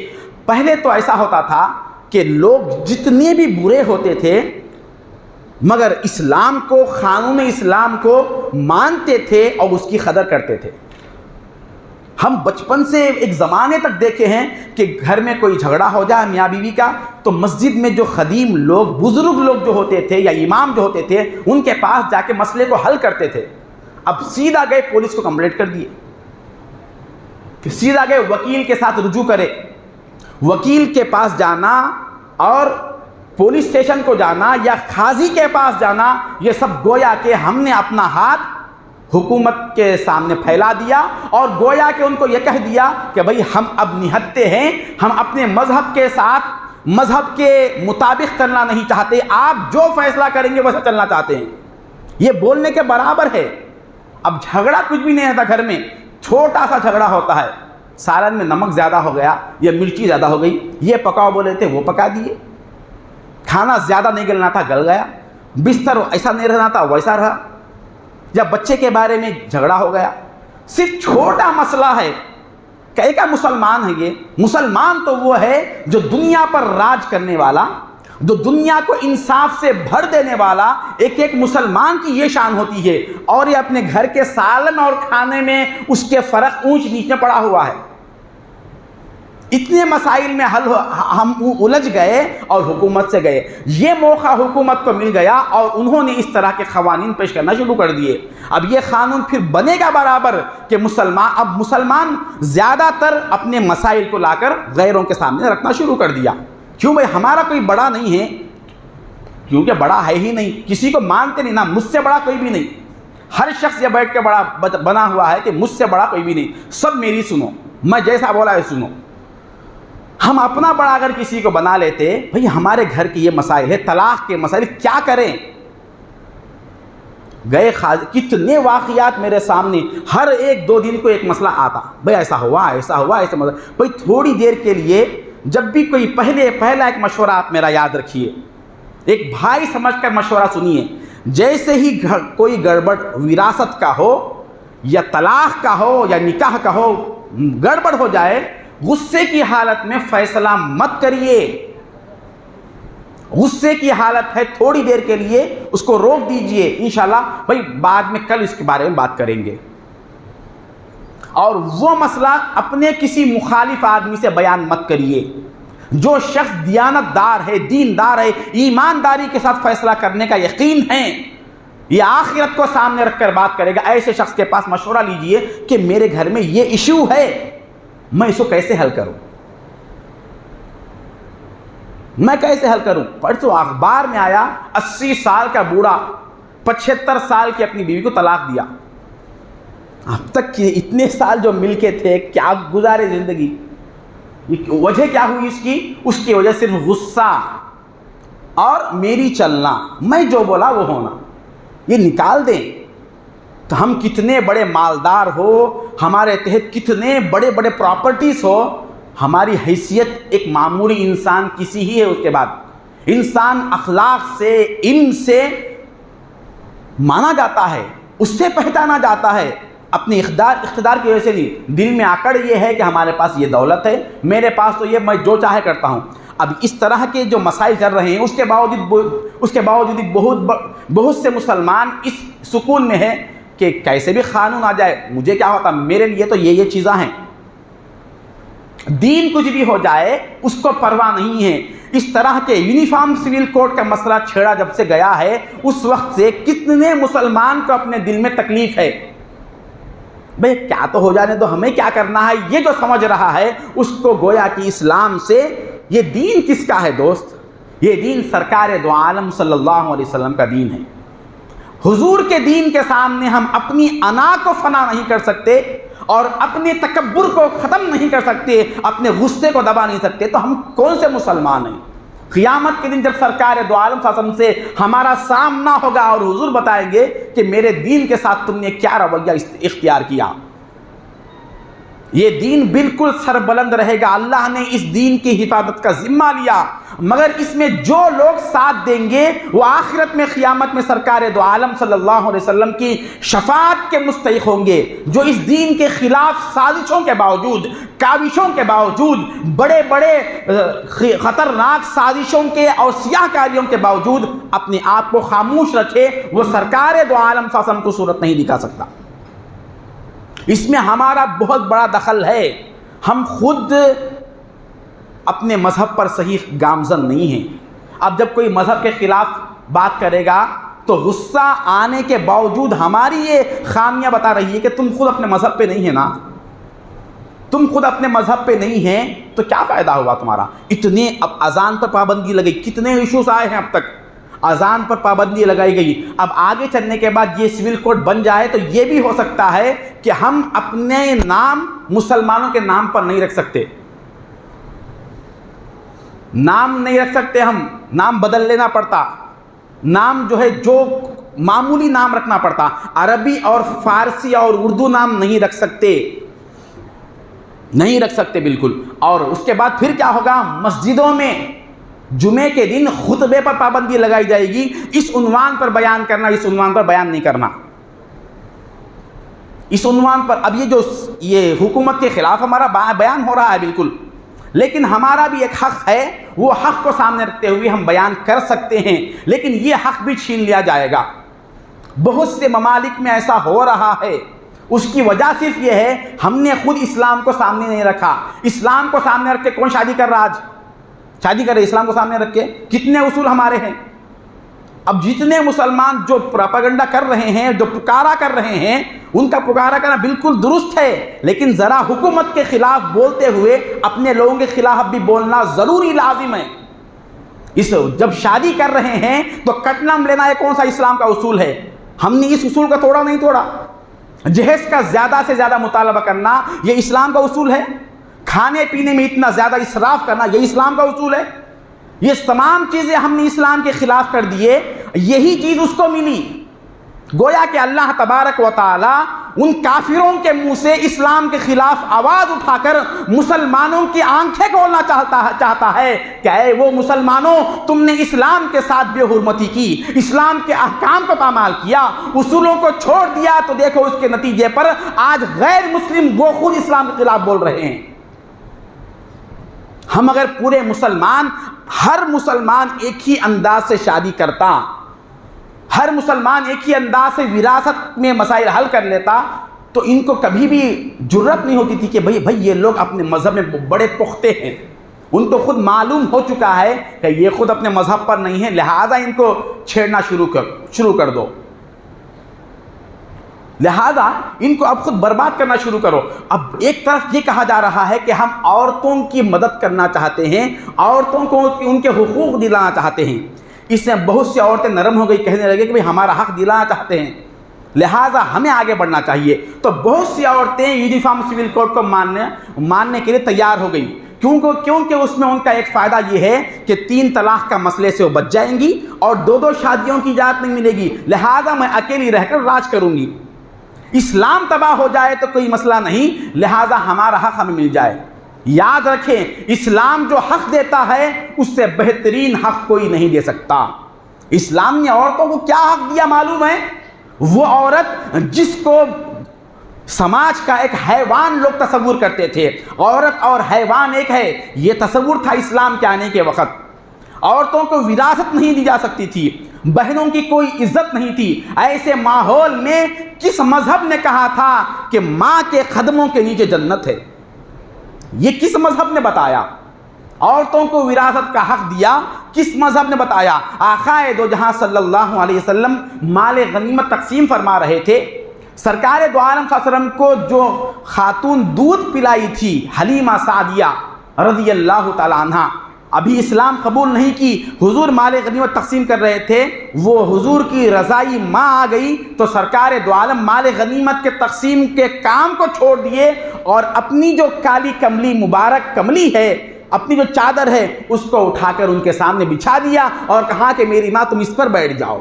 پہلے تو ایسا ہوتا تھا کہ لوگ جتنے بھی برے ہوتے تھے مگر اسلام کو، قانون اسلام کو مانتے تھے اور اس کی قدر کرتے تھے۔ ہم بچپن سے ایک زمانے تک دیکھے ہیں کہ گھر میں کوئی جھگڑا ہو جائے میاں بیوی کا تو مسجد میں جو خدیم لوگ، بزرگ لوگ جو ہوتے تھے یا امام جو ہوتے تھے، ان کے پاس جا کے مسئلے کو حل کرتے تھے۔ اب سیدھا گئے پولیس کو کمپلینٹ کر دیے، کہ سیدھا گئے وکیل کے ساتھ رجوع کرے۔ وکیل کے پاس جانا اور پولیس اسٹیشن کو جانا یا قاضی کے پاس جانا، یہ سب گویا کہ ہم نے اپنا ہاتھ حکومت کے سامنے پھیلا دیا اور گویا کہ ان کو یہ کہہ دیا کہ بھئی ہم اب نہتے ہیں، ہم اپنے مذہب کے ساتھ مذہب کے مطابق چلنا نہیں چاہتے، آپ جو فیصلہ کریں گے ویسا چلنا چاہتے ہیں۔ یہ بولنے کے برابر ہے۔ اب جھگڑا کچھ بھی نہیں ہوتا گھر میں، چھوٹا سا جھگڑا ہوتا ہے، سالن میں نمک زیادہ ہو گیا یا مرچی زیادہ ہو گئی، یہ پکاؤ بولے تھے وہ پکا دیے، کھانا زیادہ نہیں گلنا تھا گل گیا، بستر ایسا نہیں رہنا تھا ویسا رہا، یا بچے کے بارے میں جھگڑا ہو گیا، صرف چھوٹا مسئلہ ہے۔ کہے کا مسلمان ہے یہ؟ مسلمان تو وہ ہے جو دنیا پر راج کرنے والا، جو دنیا کو انصاف سے بھر دینے والا، ایک ایک مسلمان کی یہ شان ہوتی ہے، اور یہ اپنے گھر کے سالن اور کھانے میں اس کے فرق اونچ نیچ میں پڑا ہوا ہے۔ اتنے مسائل میں ہم الجھ گئے اور حکومت سے گئے، یہ موقع حکومت کو مل گیا اور انہوں نے اس طرح کے قوانین پیش کرنا شروع کر دیے۔ اب یہ قانون پھر بنے گا برابر کہ مسلمان زیادہ تر اپنے مسائل کو لا کر غیروں کے سامنے رکھنا شروع کر دیا۔ کیوں بھائی؟ ہمارا کوئی بڑا نہیں ہے، کیونکہ بڑا ہے ہی نہیں، کسی کو مانتے نہیں، نہ مجھ سے بڑا کوئی بھی نہیں۔ ہر شخص یہ بیٹھ کے بڑا بنا ہوا ہے کہ مجھ سے بڑا کوئی بھی نہیں، سب میری سنو، میں جیسا بولا ہے سنو۔ ہم اپنا بڑا اگر کسی کو بنا لیتے، بھئی ہمارے گھر کے یہ مسائل ہے، طلاق کے مسائل، کیا کریں؟ گئے کتنے واقعات میرے سامنے، ہر ایک دو دن کو ایک مسئلہ آتا، بھئی ایسا ہوا ایسا مسئلہ۔ بھئی تھوڑی دیر کے لیے جب بھی کوئی پہلا ایک مشورہ آپ میرا یاد رکھیے، ایک بھائی سمجھ کر مشورہ سنیے۔ جیسے ہی کوئی گڑبڑ وراثت کا ہو یا طلاق کا ہو یا نکاح کا ہو، گڑبڑ ہو جائے، غصے کی حالت میں فیصلہ مت کریے۔ غصے کی حالت ہے، تھوڑی دیر کے لیے اس کو روک دیجئے، انشاءاللہ بھئی بعد میں کل اس کے بارے میں بات کریں گے۔ اور وہ مسئلہ اپنے کسی مخالف آدمی سے بیان مت کریے۔ جو شخص دیانت دار ہے، دیندار ہے، ایمانداری کے ساتھ فیصلہ کرنے کا یقین ہے، یہ آخرت کو سامنے رکھ کر بات کرے گا، ایسے شخص کے پاس مشورہ لیجئے کہ میرے گھر میں یہ ایشو ہے، میں اس کو کیسے حل کروں، میں کیسے حل کروں۔ پرسوں اخبار میں آیا 80 سال کا بوڑھا 75 سال کی اپنی بیوی کو طلاق دیا۔ اب تک کے اتنے سال جو مل کے تھے، کیا گزارے زندگی، وجہ کیا ہوئی اس کی وجہ صرف غصہ اور میری چلنا، میں جو بولا وہ ہونا، یہ نکال دیں تو ہم کتنے بڑے مالدار ہو، ہمارے تحت کتنے بڑے بڑے پراپرٹیز ہو، ہماری حیثیت ایک معمولی انسان کسی ہی ہے۔ اس کے بعد انسان اخلاق سے، علم سے مانا جاتا ہے، اس سے پہچانا جاتا ہے، اپنے اقتدار کی وجہ سے نہیں۔ دل میں آکڑ یہ ہے کہ ہمارے پاس یہ دولت ہے، میرے پاس تو یہ، میں جو چاہے کرتا ہوں۔ اب اس طرح کے جو مسائل چل رہے ہیں، اس کے باوجود بہت سے مسلمان اس سکون میں ہے کہ کیسے بھی قانون آ جائے مجھے کیا ہوتا، میرے لیے تو یہ چیزاں ہیں، دین کچھ بھی ہو جائے اس کو پرواہ نہیں ہے۔ اس طرح کے یونیفارم سول کوڈ کا مسئلہ چھیڑا جب سے گیا ہے، اس وقت سے کتنے مسلمان کو اپنے دل میں تکلیف ہے، بھئی کیا تو ہو جانے دو، ہمیں کیا کرنا ہے۔ یہ جو سمجھ رہا ہے اس کو گویا کہ اسلام سے، یہ دین کس کا ہے دوست؟ یہ دین سرکار دو عالم صلی اللہ علیہ وسلم کا دین ہے۔ حضور کے دین کے سامنے ہم اپنی انا کو فنا نہیں کر سکتے اور اپنے تکبر کو ختم نہیں کر سکتے، اپنے غصے کو دبا نہیں سکتے، تو ہم کون سے مسلمان ہیں؟ قیامت کے دن جب سرکار دو عالم صلی اللہ علیہ وسلم سے ہمارا سامنا ہوگا اور حضور بتائیں گے کہ میرے دین کے ساتھ تم نے کیا رویہ اختیار کیا، یہ دین بالکل سربلند رہے گا۔ اللہ نے اس دین کی حفاظت کا ذمہ لیا، مگر اس میں جو لوگ ساتھ دیں گے وہ آخرت میں، قیامت میں سرکار دو عالم صلی اللہ علیہ وسلم کی شفاعت کے مستحق ہوں گے۔ جو اس دین کے خلاف سازشوں کے باوجود، کاوشوں کے باوجود، بڑے بڑے خطرناک سازشوں کے اور سیاہ کاریوں کے باوجود اپنے آپ کو خاموش رکھے، وہ سرکار دو عالم صلی اللہ علیہ وسلم کو صورت نہیں دکھا سکتا۔ اس میں ہمارا بہت بڑا دخل ہے، ہم خود اپنے مذہب پر صحیح گامزن نہیں ہیں۔ اب جب کوئی مذہب کے خلاف بات کرے گا تو غصہ آنے کے باوجود ہماری یہ خامیاں بتا رہی ہے کہ تم خود اپنے مذہب پہ نہیں ہے نا، تم خود اپنے مذہب پہ نہیں ہیں تو کیا فائدہ ہوا تمہارا؟ اتنے اب اذان پر پابندی لگی، کتنے ایشوز آئے ہیں اب تک، اذان پر پابندی لگائی گئی. اب آگے چلنے کے بعد یہ سول کوڈ بن جائے تو یہ بھی ہو سکتا ہے کہ ہم اپنے نام مسلمانوں کے نام پر نہیں رکھ سکتے. نام نہیں رکھ سکتے, ہم نام بدل لینا پڑتا. نام جو ہے جو معمولی نام رکھنا پڑتا. عربی اور فارسی اور اردو نام نہیں رکھ سکتے, نہیں رکھ سکتے بالکل. اور اس کے بعد پھر کیا ہوگا, مسجدوں میں جمعے کے دن خطبے پر پابندی لگائی جائے گی. اس عنوان پر بیان کرنا, اس عنوان پر بیان نہیں کرنا, اس عنوان پر. اب یہ حکومت کے خلاف ہمارا بیان ہو رہا ہے بالکل, لیکن ہمارا بھی ایک حق ہے, وہ حق کو سامنے رکھتے ہوئے ہم بیان کر سکتے ہیں, لیکن یہ حق بھی چھین لیا جائے گا. بہت سے ممالک میں ایسا ہو رہا ہے. اس کی وجہ صرف یہ ہے ہم نے خود اسلام کو سامنے نہیں رکھا. اسلام کو سامنے رکھ کے کون شادی کر رہا, آج شادی کر رہے اسلام کو سامنے رکھ کے؟ کتنے اصول ہمارے ہیں. اب جتنے مسلمان جو پروپیگنڈا کر رہے ہیں, جو پکارا کر رہے ہیں, ان کا پکارا کرنا بالکل درست ہے, لیکن ذرا حکومت کے خلاف بولتے ہوئے اپنے لوگوں کے خلاف بھی بولنا ضروری لازم ہے. جب شادی کر رہے ہیں تو کٹنم لینا یہ کون سا اسلام کا اصول ہے؟ ہم نے اس اصول کا توڑا نہیں توڑا. جہیز کا زیادہ سے زیادہ مطالبہ کرنا یہ اسلام کا اصول ہے. کھانے پینے میں اتنا زیادہ اسراف کرنا یہ اسلام کا اصول ہے. یہ تمام چیزیں ہم نے اسلام کے خلاف کر دیے, یہی چیز اس کو ملی. گویا کہ اللہ تبارک و تعالی ان کافروں کے منہ سے اسلام کے خلاف آواز اٹھا کر مسلمانوں کی آنکھیں کھولنا چاہتا ہے کہ اے وہ مسلمانوں, تم نے اسلام کے ساتھ بے حرمتی کی, اسلام کے احکام کو پامال کیا, اصولوں کو چھوڑ دیا, تو دیکھو اس کے نتیجے پر آج غیر مسلم وہ خود اسلام کے خلاف بول رہے ہیں. ہم اگر پورے مسلمان, ہر مسلمان ایک ہی انداز سے شادی کرتا, ہر مسلمان ایک ہی انداز سے وراثت میں مسائل حل کر لیتا, تو ان کو کبھی بھی جرت نہیں ہوتی تھی کہ بھئی یہ لوگ اپنے مذہب میں بڑے پختہ ہیں. ان کو خود معلوم ہو چکا ہے کہ یہ خود اپنے مذہب پر نہیں ہے, لہذا ان کو چھیڑنا شروع کر دو, لہذا ان کو اب خود برباد کرنا شروع کرو. اب ایک طرف یہ کہا جا رہا ہے کہ ہم عورتوں کی مدد کرنا چاہتے ہیں, عورتوں کو ان کے حقوق دلانا چاہتے ہیں. اس سے بہت سی عورتیں نرم ہو گئی, کہنے لگے کہ ہمارا حق دلانا چاہتے ہیں, لہٰذا ہمیں آگے بڑھنا چاہیے. تو بہت سی عورتیں یونیفارم سول کوڈ کو ماننے کے لیے تیار ہو گئی. کیونکہ اس میں ان کا ایک فائدہ یہ ہے کہ 3 طلاق کا مسئلے سے وہ بچ جائیں گی اور 2 شادیوں کی اجازت نہیں ملے گی, لہٰذا میں اکیلی رہ کر راج کروں گی. اسلام تباہ ہو جائے تو کوئی مسئلہ نہیں, لہٰذا ہمارا حق ہمیں مل جائے. یاد رکھیں, اسلام جو حق دیتا ہے اس سے بہترین حق کوئی نہیں دے سکتا. اسلام نے عورتوں کو کیا حق دیا معلوم ہے؟ وہ عورت جس کو سماج کا ایک حیوان لوگ تصور کرتے تھے, عورت اور حیوان ایک ہے, یہ تصور تھا اسلام کے آنے کے وقت. عورتوں کو وراثت نہیں دی جا سکتی تھی, بہنوں کی کوئی عزت نہیں تھی. ایسے ماحول میں کس مذہب نے کہا تھا کہ ماں کے قدموں کے نیچے جنت ہے؟ یہ کس مذہب نے بتایا؟ عورتوں کو وراثت کا حق دیا کس مذہب نے بتایا؟ آقائے دو جہاں صلی اللہ علیہ وسلم مال غنیمت تقسیم فرما رہے تھے. سرکار دو عالم صلی اللہ علیہ وسلم کو جو خاتون دودھ پلائی تھی, حلیمہ سعدیہ رضی اللہ تعالی عنہ, ابھی اسلام قبول نہیں کی, حضور مال غنیمت تقسیم کر رہے تھے, وہ حضور کی رضائی ماں آ گئی تو سرکار دو عالم مال غنیمت کے تقسیم کے کام کو چھوڑ دیے اور اپنی جو کالی کملی, مبارک کملی ہے, اپنی جو چادر ہے, اس کو اٹھا کر ان کے سامنے بچھا دیا اور کہا کہ میری ماں تم اس پر بیٹھ جاؤ.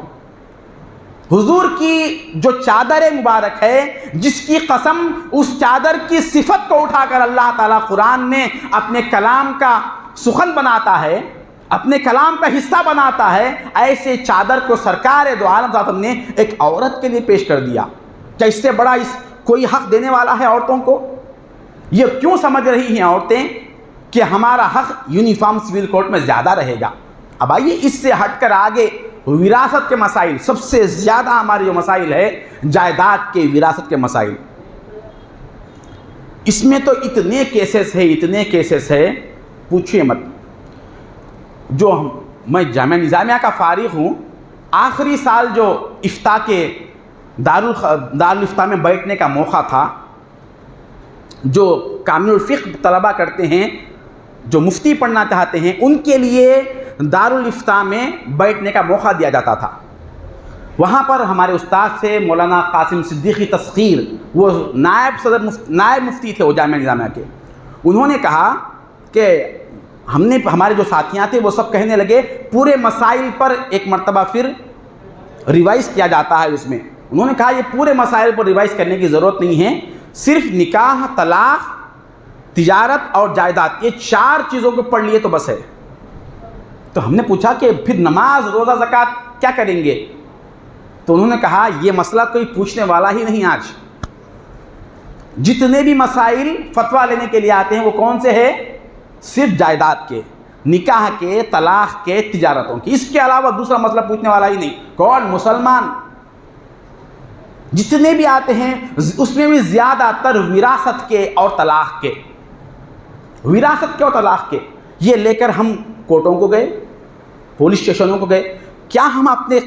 حضور کی جو چادر مبارک ہے, جس کی قسم اس چادر کی صفت کو اٹھا کر اللہ تعالیٰ قرآن میں اپنے کلام کا سخن بناتا ہے, اپنے کلام کا حصہ بناتا ہے, ایسے چادر کو سرکار دو عالم صلی اللہ علیہ وسلم نے ایک عورت کے لیے پیش کر دیا. کیا اس سے بڑا کوئی حق دینے والا ہے عورتوں کو؟ یہ کیوں سمجھ رہی ہیں عورتیں کہ ہمارا حق یونیفارم سول کوڈ میں زیادہ رہے گا؟ اب آئیے اس سے ہٹ کر آگے وراثت کے مسائل. سب سے زیادہ ہمارے جو مسائل ہے جائیداد کے, وراثت کے مسائل, اس میں تو اتنے کیسز ہے پوچھئے مت. جو میں جامعہ نظامیہ کا فارغ ہوں, آخری سال جو افتاء کے دارالفتاء میں بیٹھنے کا موقع تھا, جو کامل الفقہ طلبہ کرتے ہیں, جو مفتی پڑھنا چاہتے ہیں, ان کے لیے دارالافتاء میں بیٹھنے کا موقع دیا جاتا تھا۔ وہاں پر ہمارے استاد سے مولانا قاسم صدیقی تسخیر، وہ نائب مفتی تھے وہ جامعہ نظامیہ کے، انہوں نے کہا کہ ہمارے جو ساتھیاں تھے وہ سب کہنے لگے پورے مسائل پر ایک مرتبہ پھر ریوائز کیا جاتا ہے اس میں۔ انہوں نے کہا یہ پورے مسائل پر ریوائز کرنے کی ضرورت نہیں ہے، صرف نکاح، طلاق، تجارت اور جائیداد، یہ 4 چیزوں کو پڑھ لیے تو بس ہے۔ تو ہم نے پوچھا کہ پھر نماز، روزہ، زکوٰۃ کیا کریں گے؟ تو انہوں نے کہا یہ مسئلہ کوئی پوچھنے والا ہی نہیں آج۔ جتنے بھی مسائل فتویٰ لینے کے لیے آتے ہیں وہ کون سے ہیں؟ صرف جائیداد کے، نکاح کے، طلاق کے، تجارتوں کے، اس کے علاوہ دوسرا مسئلہ پوچھنے والا ہی نہیں۔ کون؟ مسلمان۔ جتنے بھی آتے ہیں اس میں بھی زیادہ تر وراثت کے اور طلاق کے، وراثت کے اور طلاق کے۔ یہ لے کر ہم کورٹوں کو گئے، پولیس اسٹیشنوں کو گئے۔ کیا ہم اپنے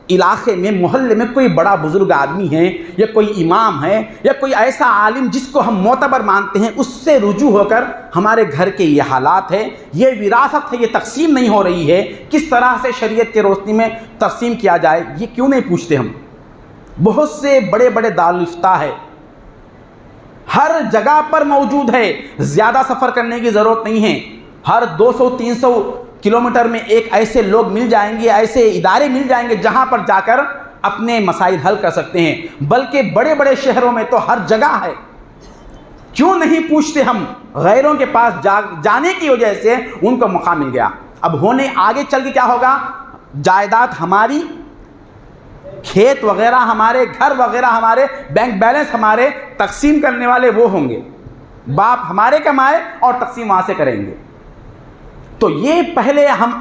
علاقے میں، محلے میں کوئی بڑا بزرگ آدمی ہے یا کوئی امام ہے یا کوئی ایسا عالم جس کو ہم معتبر مانتے ہیں، اس سے رجوع ہو کر ہمارے گھر کے یہ حالات ہے، یہ وراثت ہے، یہ تقسیم نہیں ہو رہی ہے، کس طرح سے شریعت کے روشنی میں تقسیم کیا جائے، یہ کیوں نہیں پوچھتے ہم؟ بہت سے بڑے بڑے دارالافتاء ہے، ہر جگہ پر موجود ہے، زیادہ سفر کرنے کی ضرورت نہیں ہے۔ ہر 200-300 کلومیٹر میں ایک ایسے لوگ مل جائیں گے، ایسے ادارے مل جائیں گے جہاں پر جا کر اپنے مسائل حل کر سکتے ہیں، بلکہ بڑے بڑے شہروں میں تو ہر جگہ ہے۔ کیوں نہیں پوچھتے ہم؟ غیروں کے پاس جانے کی وجہ سے ان کو موقع مل گیا۔ اب ہونے آگے چل کے کیا ہوگا؟ جائیداد ہماری، کھیت وغیرہ ہمارے، گھر وغیرہ ہمارے، بینک بیلنس ہمارے، تقسیم کرنے والے وہ ہوں گے، باپ ہمارے کمائے اور تقسیم وہاں سے کریں گے۔ تو یہ پہلے ہم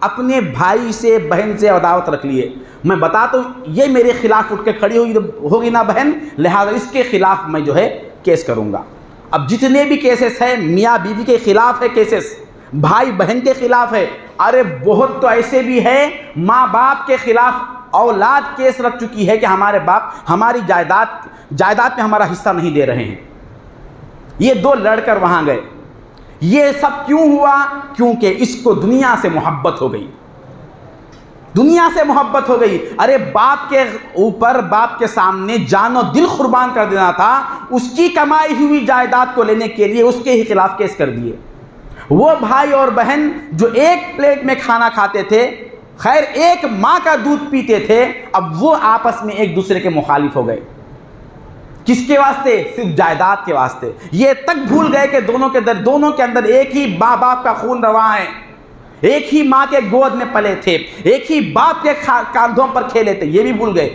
اپنے بھائی سے، بہن سے عداوت رکھ لیے۔ میں بتاتا ہوں یہ میرے خلاف اٹھ کے کھڑی ہوگی نا بہن، لہذا اس کے خلاف میں جو ہے کیس کروں گا۔ اب جتنے بھی کیسز ہیں، میاں بیوی کے خلاف ہے کیسز، بھائی بہن کے خلاف ہے، ارے بہت تو ایسے بھی ہے ماں باپ کے خلاف اولاد کیس رکھ چکی ہے کہ ہمارے باپ ہماری جائیداد میں ہمارا حصہ نہیں دے رہے ہیں۔ یہ 2 لڑ کر وہاں گئے۔ یہ سب کیوں ہوا؟ کیونکہ اس کو دنیا سے محبت ہو گئی، دنیا سے محبت ہو گئی۔ ارے باپ کے اوپر، باپ کے سامنے جان و دل قربان کر دینا تھا، اس کی کمائی ہوئی جائیداد کو لینے کے لیے اس کے ہی خلاف کیس کر دیے۔ وہ بھائی اور بہن جو ایک پلیٹ میں کھانا کھاتے تھے، خیر ایک ماں کا دودھ پیتے تھے، اب وہ آپس میں ایک دوسرے کے مخالف ہو گئے۔ کس کے واسطے؟ صرف جائیداد کے واسطے۔ یہ تک بھول گئے کہ دونوں کے اندر ایک ہی ماں باپ کا خون رواں ہے، ایک ہی ماں کے گود میں پلے تھے، ایک ہی باپ کے کاندھوں پر کھیلے تھے، یہ بھی بھول گئے۔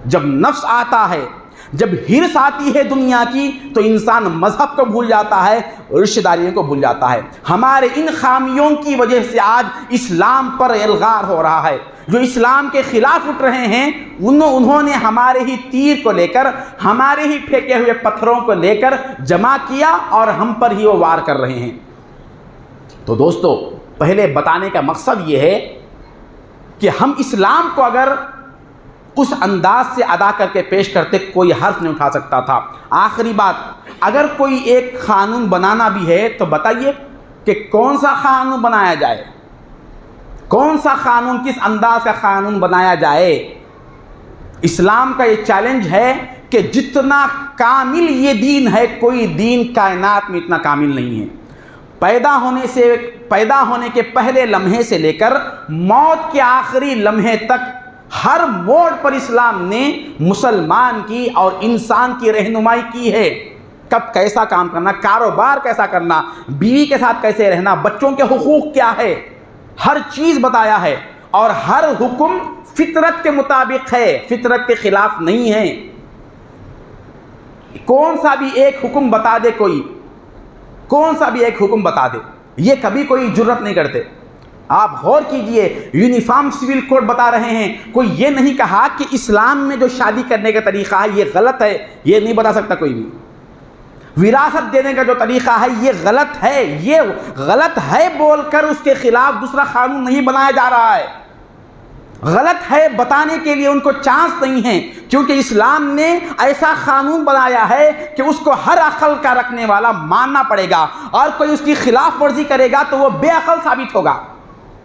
جب نفس آتا ہے، جب ہرس آتی ہے دنیا کی، تو انسان مذہب کو بھول جاتا ہے، رشتہ داریوں کو بھول جاتا ہے۔ ہمارے ان خامیوں کی وجہ سے آج اسلام پر الغار ہو رہا ہے۔ جو اسلام کے خلاف اٹھ رہے ہیں انہوں نے ہمارے ہی تیر کو لے کر، ہمارے ہی پھینکے ہوئے پتھروں کو لے کر جمع کیا اور ہم پر ہی وہ وار کر رہے ہیں۔ تو دوستو، پہلے بتانے کا مقصد یہ ہے کہ ہم اسلام کو اگر اس انداز سے ادا کر کے پیش کرتے کوئی حرف نہیں اٹھا سکتا تھا۔ آخری بات، اگر کوئی ایک قانون بنانا بھی ہے تو بتائیے کہ کون سا قانون بنایا جائے، کون سا قانون، کس انداز کا قانون بنایا جائے۔ اسلام کا یہ چیلنج ہے کہ جتنا کامل یہ دین ہے، کوئی دین کائنات میں اتنا کامل نہیں ہے۔ پیدا ہونے کے پہلے لمحے سے لے کر موت کے آخری لمحے تک ہر موڑ پر اسلام نے مسلمان کی اور انسان کی رہنمائی کی ہے۔ کب کیسا کام کرنا، کاروبار کیسا کرنا، بیوی کے ساتھ کیسے رہنا، بچوں کے حقوق کیا ہے، ہر چیز بتایا ہے۔ اور ہر حکم فطرت کے مطابق ہے، فطرت کے خلاف نہیں ہے۔ کون سا بھی ایک حکم بتا دے، کون سا بھی ایک حکم بتا دے، یہ کبھی کوئی جرت نہیں کرتے۔ آپ غور کیجئے، یونیفارم سول کوڈ بتا رہے ہیں، کوئی یہ نہیں کہا کہ اسلام میں جو شادی کرنے کا طریقہ ہے یہ غلط ہے، یہ نہیں بتا سکتا کوئی بھی۔ وراثت دینے کا جو طریقہ ہے یہ غلط ہے، یہ غلط ہے بول کر اس کے خلاف دوسرا قانون نہیں بنایا جا رہا ہے۔ غلط ہے بتانے کے لیے ان کو چانس نہیں ہے، کیونکہ اسلام نے ایسا قانون بنایا ہے کہ اس کو ہر عقل کا رکھنے والا ماننا پڑے گا، اور کوئی اس کی خلاف ورزی کرے گا تو وہ بے عقل ثابت ہوگا۔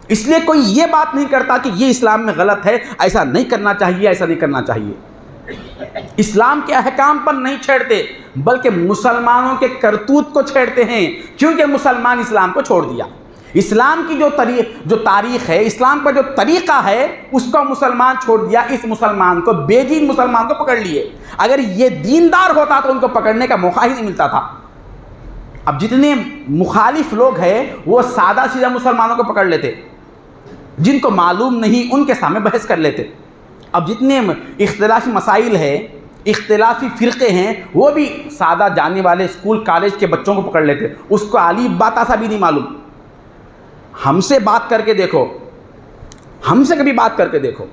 اس لیے کوئی یہ بات نہیں کرتا کہ یہ اسلام میں غلط ہے، ایسا نہیں کرنا چاہیے، ایسا نہیں کرنا چاہیے۔ اسلام کے احکام پر نہیں چھیڑتے، بلکہ مسلمانوں کے کرتوت کو چھیڑتے ہیں، کیونکہ مسلمان اسلام کو چھوڑ دیا۔ اسلام کی جو تاریخ ہے، اسلام کا جو طریقہ ہے، اس کو مسلمان چھوڑ دیا۔ اس مسلمان کو، بے دین مسلمان کو پکڑ لیے۔ اگر یہ دیندار ہوتا تو ان کو پکڑنے کا موقع ہی نہیں ملتا تھا۔ اب جتنے مخالف لوگ ہیں وہ سادہ سیدھا مسلمانوں کو پکڑ لیتے، جن کو معلوم نہیں ان کے سامنے بحث کر لیتے۔ اب جتنے اختلافی مسائل ہیں، اختلافی فرقے ہیں، وہ بھی سادہ جانے والے اسکول کالج کے بچوں کو پکڑ لیتے، اس کو الف با تا سا بھی نہیں معلوم۔ ہم سے بات کر کے دیکھو، ہم سے کبھی بات کر کے دیکھو،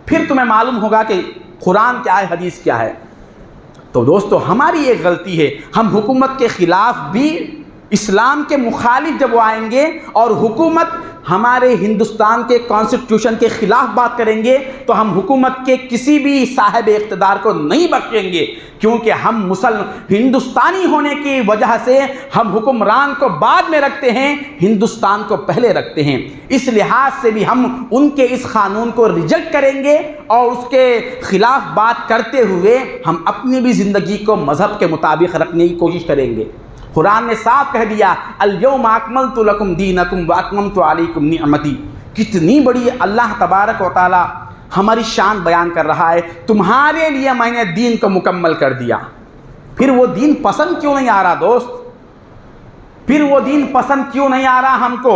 پھر تمہیں معلوم ہوگا کہ قرآن کیا ہے، حدیث کیا ہے۔ تو دوستو، ہماری ایک غلطی ہے، ہم حکومت کے خلاف بھی، اسلام کے مخالف جب وہ آئیں گے اور حکومت ہمارے ہندوستان کے کانسٹیٹیوشن کے خلاف بات کریں گے تو ہم حکومت کے کسی بھی صاحب اقتدار کو نہیں بخشیں گے، کیونکہ ہم ہندوستانی ہونے کی وجہ سے ہم حکمران کو بعد میں رکھتے ہیں، ہندوستان کو پہلے رکھتے ہیں۔ اس لحاظ سے بھی ہم ان کے اس قانون کو ریجیکٹ کریں گے اور اس کے خلاف بات کرتے ہوئے ہم اپنی بھی زندگی کو مذہب کے مطابق رکھنے کی کوشش کریں گے۔ قرآن نے صاف کہہ دیا، الیوم اکملت لکم دینکم واتممت علیکم نعمتی۔ کتنی بڑی اللہ تبارک و تعالی ہماری شان بیان کر رہا ہے، تمہارے لیے میں نے دین کو مکمل کر دیا۔ پھر وہ دین پسند کیوں نہیں آ رہا دوست؟ پھر وہ دین پسند کیوں نہیں آ رہا ہم کو؟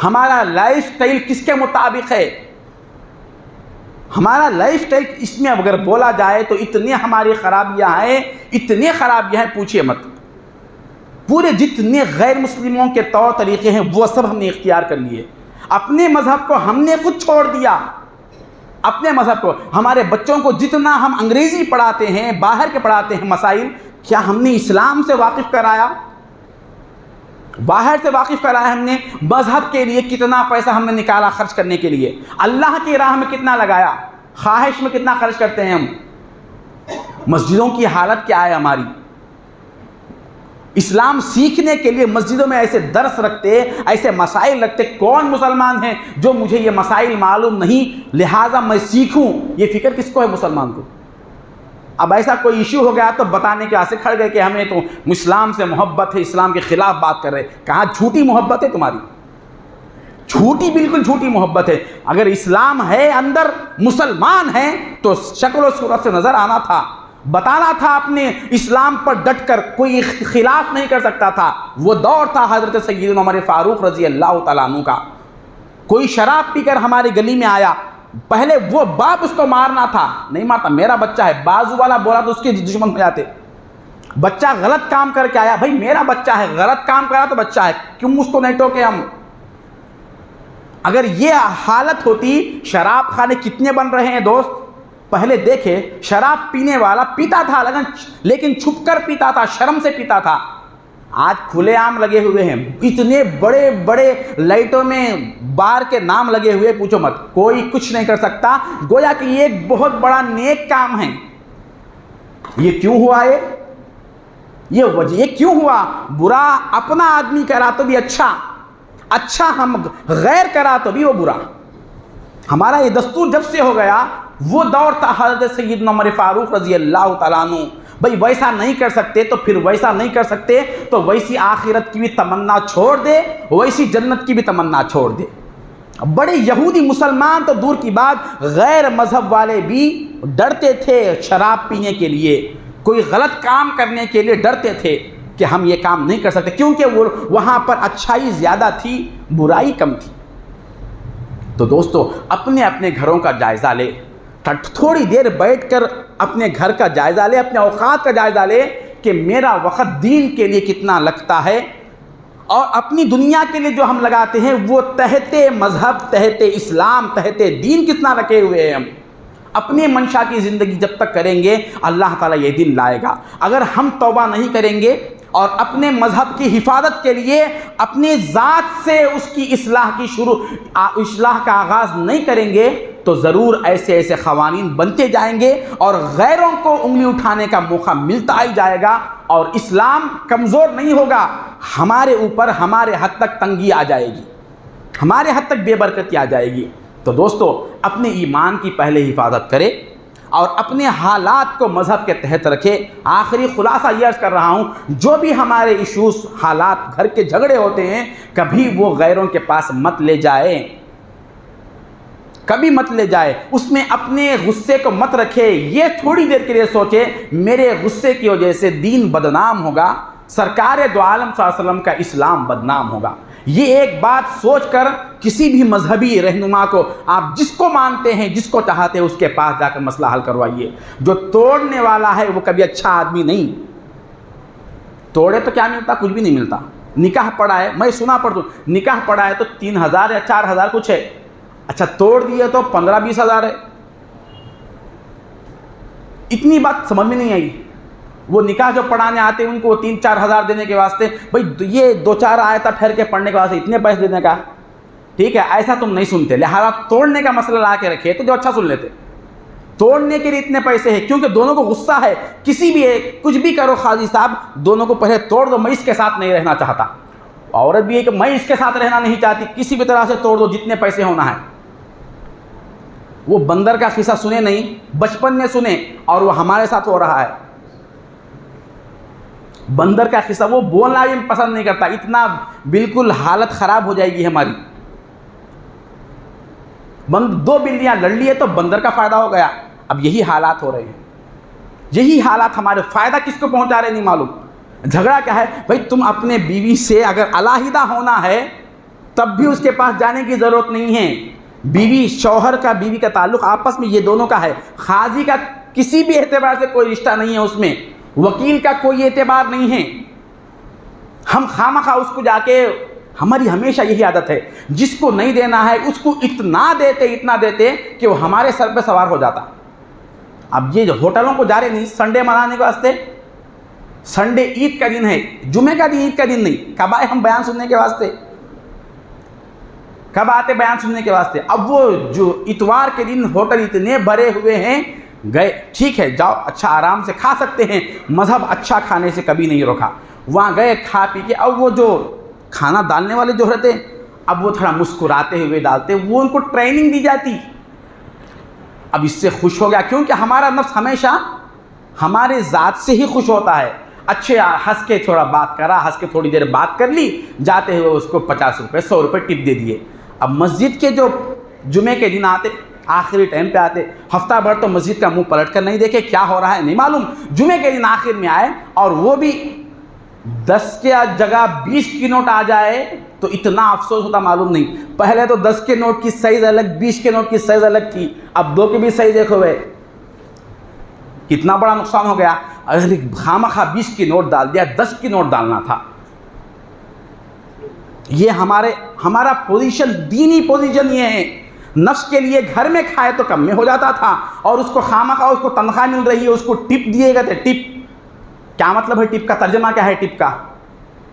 ہمارا لائف سٹائل کس کے مطابق ہے؟ ہمارا لائف سٹائل اس میں اگر بولا جائے تو اتنی ہماری خرابیاں ہیں، اتنی خرابیاں ہیں پوچھئے مت۔ پورے جتنے غیر مسلموں کے طور طریقے ہیں وہ سب ہم نے اختیار کر لیے۔ اپنے مذہب کو ہم نے خود چھوڑ دیا، اپنے مذہب کو۔ ہمارے بچوں کو جتنا ہم انگریزی پڑھاتے ہیں، باہر کے پڑھاتے ہیں مسائل، کیا ہم نے اسلام سے واقف کرایا؟ باہر سے واقف کرایا ہم نے؟ مذہب کے لیے کتنا پیسہ ہم نے نکالا خرچ کرنے کے لیے؟ اللہ کی راہ میں کتنا لگایا؟ خواہش میں کتنا خرچ کرتے ہیں ہم؟ مسجدوں کی حالت کیا ہے ہماری؟ اسلام سیکھنے کے لیے مسجدوں میں ایسے درس رکھتے، ایسے مسائل رکھتے، کون مسلمان ہیں جو مجھے یہ مسائل معلوم نہیں لہٰذا میں سیکھوں؟ یہ فکر کس کو ہے مسلمان کو؟ اب ایسا کوئی ایشو ہو گیا تو بتانے کے آسے کھڑ گئے کہ ہمیں تو اسلام سے محبت ہے، اسلام کے خلاف بات کر رہے۔ کہاں جھوٹی محبت ہے تمہاری، جھوٹی، بالکل جھوٹی محبت ہے۔ اگر اسلام ہے، اندر مسلمان ہیں تو شکل و صورت سے نظر آنا تھا، بتانا تھا اپنے اسلام پر ڈٹ کر، کوئی خلاف نہیں کر سکتا تھا۔ وہ دور تھا حضرت سیدنا عمر فاروق رضی اللہ تعالیٰ عنہ کا۔ کوئی شراب پی کر ہماری گلی میں آیا، پہلے وہ باپ اس کو مارنا تھا، نہیں مارتا، میرا بچہ ہے، بازو والا بولا تو اس کے دشمن ہو جاتے۔ بچہ غلط کام کر کے آیا، بھائی میرا بچہ ہے، غلط کام کرا تو بچہ ہے، کیوں اس کو نہیں ٹوکے ہم؟ اگر یہ حالت ہوتی، شراب خانے کتنے بن رہے ہیں دوست؟ پہلے دیکھے، شراب پینے والا پیتا تھا لیکن چھپ کر پیتا تھا، شرم سے پیتا تھا۔ آج کھلے عام لگے ہوئے ہیں، اتنے بڑے بڑے لائٹوں میں بار کے نام لگے ہوئے، پوچھو مت، کوئی کچھ نہیں کر سکتا، گویا کہ یہ ایک بہت بڑا نیک کام ہے۔ یہ کیوں ہوا؟ یہ کیوں ہوا؟ برا اپنا آدمی کرا تو بھی اچھا ہم غیر کرا تو بھی وہ برا۔ ہمارا یہ دستور جب سے ہو گیا، وہ دور تھا حضرت سیدنا عمر فاروق رضی اللہ تعالیٰ عنہ، بھئی ویسا نہیں کر سکتے تو پھر ویسا نہیں کر سکتے تو ویسی آخرت کی بھی تمنا چھوڑ دے، ویسی جنت کی بھی تمنا چھوڑ دے۔ بڑے یہودی مسلمان تو دور کی بات، غیر مذہب والے بھی ڈرتے تھے شراب پینے کے لیے، کوئی غلط کام کرنے کے لیے ڈرتے تھے کہ ہم یہ کام نہیں کر سکتے، کیونکہ وہاں پر اچھائی زیادہ تھی، برائی کم تھی۔ تو دوستو، اپنے اپنے گھروں کا جائزہ لے، تھوڑی دیر بیٹھ کر اپنے گھر کا جائزہ لے، اپنے اوقات کا جائزہ لے کہ میرا وقت دین کے لیے کتنا لگتا ہے، اور اپنی دنیا کے لیے جو ہم لگاتے ہیں وہ تحت مذہب، تحت اسلام، تحت دین کتنا رکھے ہوئے ہیں ہم۔ اپنے منشا کی زندگی جب تک کریں گے اللہ تعالیٰ یہ دن لائے گا۔ اگر ہم توبہ نہیں کریں گے اور اپنے مذہب کی حفاظت کے لیے اپنی ذات سے اس کی اصلاح کا آغاز نہیں کریں گے تو ضرور ایسے قوانین بنتے جائیں گے اور غیروں کو انگلی اٹھانے کا موقع ملتا ہی جائے گا، اور اسلام کمزور نہیں ہوگا، ہمارے اوپر ہمارے حد تک تنگی آ جائے گی۔ ہمارے حد تک بے برکتی آ جائے گی۔ تو دوستو اپنے ایمان کی پہلے حفاظت کرے اور اپنے حالات کو مذہب کے تحت رکھے۔ آخری خلاصہ یہ عرض کر رہا ہوں، جو بھی ہمارے ایشوز، حالات، گھر کے جھگڑے ہوتے ہیں، کبھی وہ غیروں کے پاس مت لے جائے، کبھی مت لے جائے، اس میں اپنے غصے کو مت رکھے۔ یہ تھوڑی دیر کے لیے سوچے میرے غصے کی وجہ سے دین بدنام ہوگا، سرکار دو عالم صلی اللہ علیہ وسلم کا اسلام بدنام ہوگا۔ یہ ایک بات سوچ کر کسی بھی مذہبی رہنما کو، آپ جس کو مانتے ہیں، جس کو چاہتے ہیں، اس کے پاس جا کر مسئلہ حل کروائیے۔ جو توڑنے والا ہے وہ کبھی اچھا آدمی نہیں۔ توڑے تو کیا ملتا؟ کچھ بھی نہیں ملتا۔ نکاح پڑا ہے، میں سنا پڑھتا ہوں، نکاح پڑا ہے تو 3000 یا 4000 کچھ ہے، اچھا توڑ دیے تو 15-20 ہزار ہے۔ اتنی بات سمجھ میں نہیں آئی۔ وہ نکاح جو پڑھانے آتے ہیں ان کو 3-4 ہزار دینے کے واسطے، بھئی یہ 2-4 آیتیں ٹھہر کے پڑھنے کے واسطے اتنے پیسے دینے کا، ٹھیک ہے، ایسا تم نہیں سنتے۔ لہٰذا توڑنے کا مسئلہ لا کے رکھے تو جو اچھا سن لیتے۔ توڑنے کے لیے اتنے پیسے ہیں کیونکہ دونوں کو غصہ ہے، کسی بھی ایک کچھ بھی کرو قاضی صاحب، دونوں کو پہلے توڑ دو، میں اس کے ساتھ نہیں رہنا چاہتا۔ عورت بھی ہے کہ میں اس کے ساتھ رہنا نہیں چاہتی، کسی بھی طرح سے توڑ دو، جتنے پیسے ہونا ہے۔ وہ بندر کا قصہ سنے نہیں، بچپن میں سنے، اور وہ ہمارے ساتھ ہو رہا ہے۔ بندر کا قصہ وہ بولنا بھی پسند نہیں کرتا، اتنا بالکل حالت خراب ہو جائے گی ہماری۔ 2 بلیاں لڑ لیے تو بندر کا فائدہ ہو گیا۔ اب یہی حالات ہو رہے ہیں، یہی حالات ہمارے، فائدہ کس کو پہنچا رہے نہیں معلوم۔ جھگڑا کیا ہے؟ بھائی تم اپنے بیوی سے اگر علیحدہ ہونا ہے تب بھی اس کے پاس جانے کی ضرورت نہیں ہے۔ بیوی، شوہر کا بیوی کا تعلق آپس میں یہ دونوں کا ہے، قاضی کا کسی بھی اعتبار سے کوئی رشتہ نہیں ہے اس میں، وکیل کا کوئی اعتبار نہیں ہے۔ ہم خامخواہ اس کو جا کے، ہماری ہمیشہ یہی عادت ہے، جس کو نہیں دینا ہے اس کو اتنا دیتے کہ وہ ہمارے سر پہ سوار ہو جاتا۔ اب یہ ہوٹلوں کو جا رہے نہیں سنڈے منانے کے واسطے، سنڈے عید کا دن ہے، جمعے کا دن عید کا دن نہیں، کب آئے ہم بیان سننے کے واسطے؟ کب آتے بیان سننے کے واسطے؟ اب وہ جو اتوار کے دن ہوٹل اتنے بھرے ہوئے ہیں، گئے، ٹھیک ہے جاؤ، اچھا آرام سے کھا سکتے ہیں، مذہب اچھا کھانے سے کبھی نہیں روکا، وہاں گئے کھا پی کے، اب وہ جو کھانا ڈالنے والے جو رہتے اب وہ تھوڑا مسکراتے ہوئے ڈالتے، وہ ان کو ٹریننگ دی جاتی۔ اب اس سے خوش ہو گیا، کیونکہ ہمارا نفس ہمیشہ ہمارے ذات سے ہی خوش ہوتا ہے۔ اچھے ہنس کے تھوڑا بات کرا، ہنس کے تھوڑی دیر بات کر لی، جاتے ہوئے اس کو 50 روپے 100 روپے ٹپ دے دیے۔ اب مسجد کے جو جمعے کے دن آتے، آخری ٹائم پہ آتے، ہفتہ بھر تو مسجد کا منہ پلٹ کر نہیں دیکھے کیا ہو رہا ہے نہیں معلوم، جمعے کے دن آخر میں آئے اور وہ بھی 10 کے جگہ 20 کی نوٹ آ جائے تو اتنا افسوس ہوتا معلوم نہیں۔ پہلے تو 10 کے نوٹ کی سائز الگ، 20 کے نوٹ کی سائز الگ تھی، اب 2 کی بھی سائز ایک ہوئے، کتنا بڑا نقصان ہو گیا۔ اگر خامخواہ 20 کی نوٹ ڈال دیا، 10 کی نوٹ ڈالنا تھا۔ یہ ہمارا پوزیشن، دینی پوزیشن یہ ہے۔ نفس کے لیے گھر میں کھائے تو کم میں ہو جاتا تھا، اور اس کو خامخواہ اس کو تنخواہ مل رہی ہے، اس کو ٹپ دیے گئے تھے۔ ٹپ کیا مطلب ہے؟ ٹپ کا ترجمہ کیا ہے؟ ٹپ کا،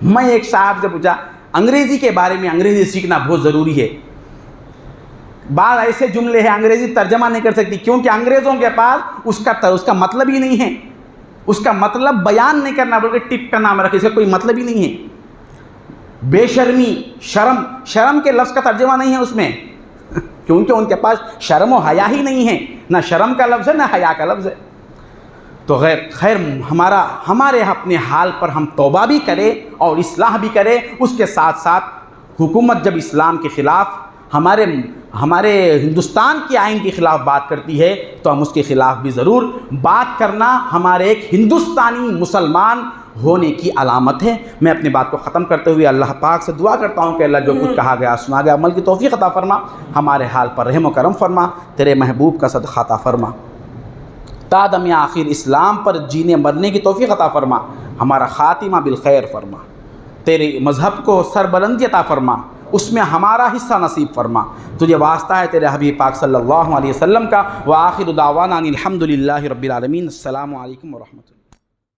میں ایک صاحب سے پوچھا انگریزی کے بارے میں، انگریزی سیکھنا بہت ضروری ہے۔ بعض ایسے جملے ہیں انگریزی ترجمہ نہیں کر سکتی کیونکہ انگریزوں کے پاس اس کا مطلب ہی نہیں ہے، اس کا مطلب بیان نہیں کرنا، بلکہ ٹپ کا نام رکھے، اس کا کوئی مطلب ہی نہیں ہے۔ بے شرمی، شرم کے لفظ کا ترجمہ نہیں ہے اس میں، کیونکہ ان کے پاس شرم و حیا ہی نہیں ہے، نہ شرم کا لفظ ہے نہ حیا کا لفظ ہے۔ تو خیر ہمارے اپنے حال پر ہم توبہ بھی کریں اور اصلاح بھی کریں، اس کے ساتھ ساتھ حکومت جب اسلام کے خلاف، ہمارے ہندوستان کے آئین کے خلاف بات کرتی ہے تو ہم اس کے خلاف بھی ضرور بات کرنا ہمارے ایک ہندوستانی مسلمان ہونے کی علامت ہے۔ میں اپنی بات کو ختم کرتے ہوئے اللہ پاک سے دعا کرتا ہوں کہ اللہ جو کچھ کہا گیا سنا گیا عمل کی توفیق عطا فرما، ہمارے حال پر رحم و کرم فرما، تیرے محبوب کا صدقہ عطا فرما، تا دم آخر اسلام پر جینے مرنے کی توفیق عطا فرما، ہمارا خاتمہ بالخیر فرما، تیرے مذہب کو سربلندی عطا فرما، اس میں ہمارا حصہ نصیب فرما۔ تجھے واسطہ ہے تیرے حبیب پاک صلی اللہ علیہ وسلم کا۔ وآخر دعوانا ان الحمد للہ رب العالمین۔ السلام علیکم ورحمۃ اللہ۔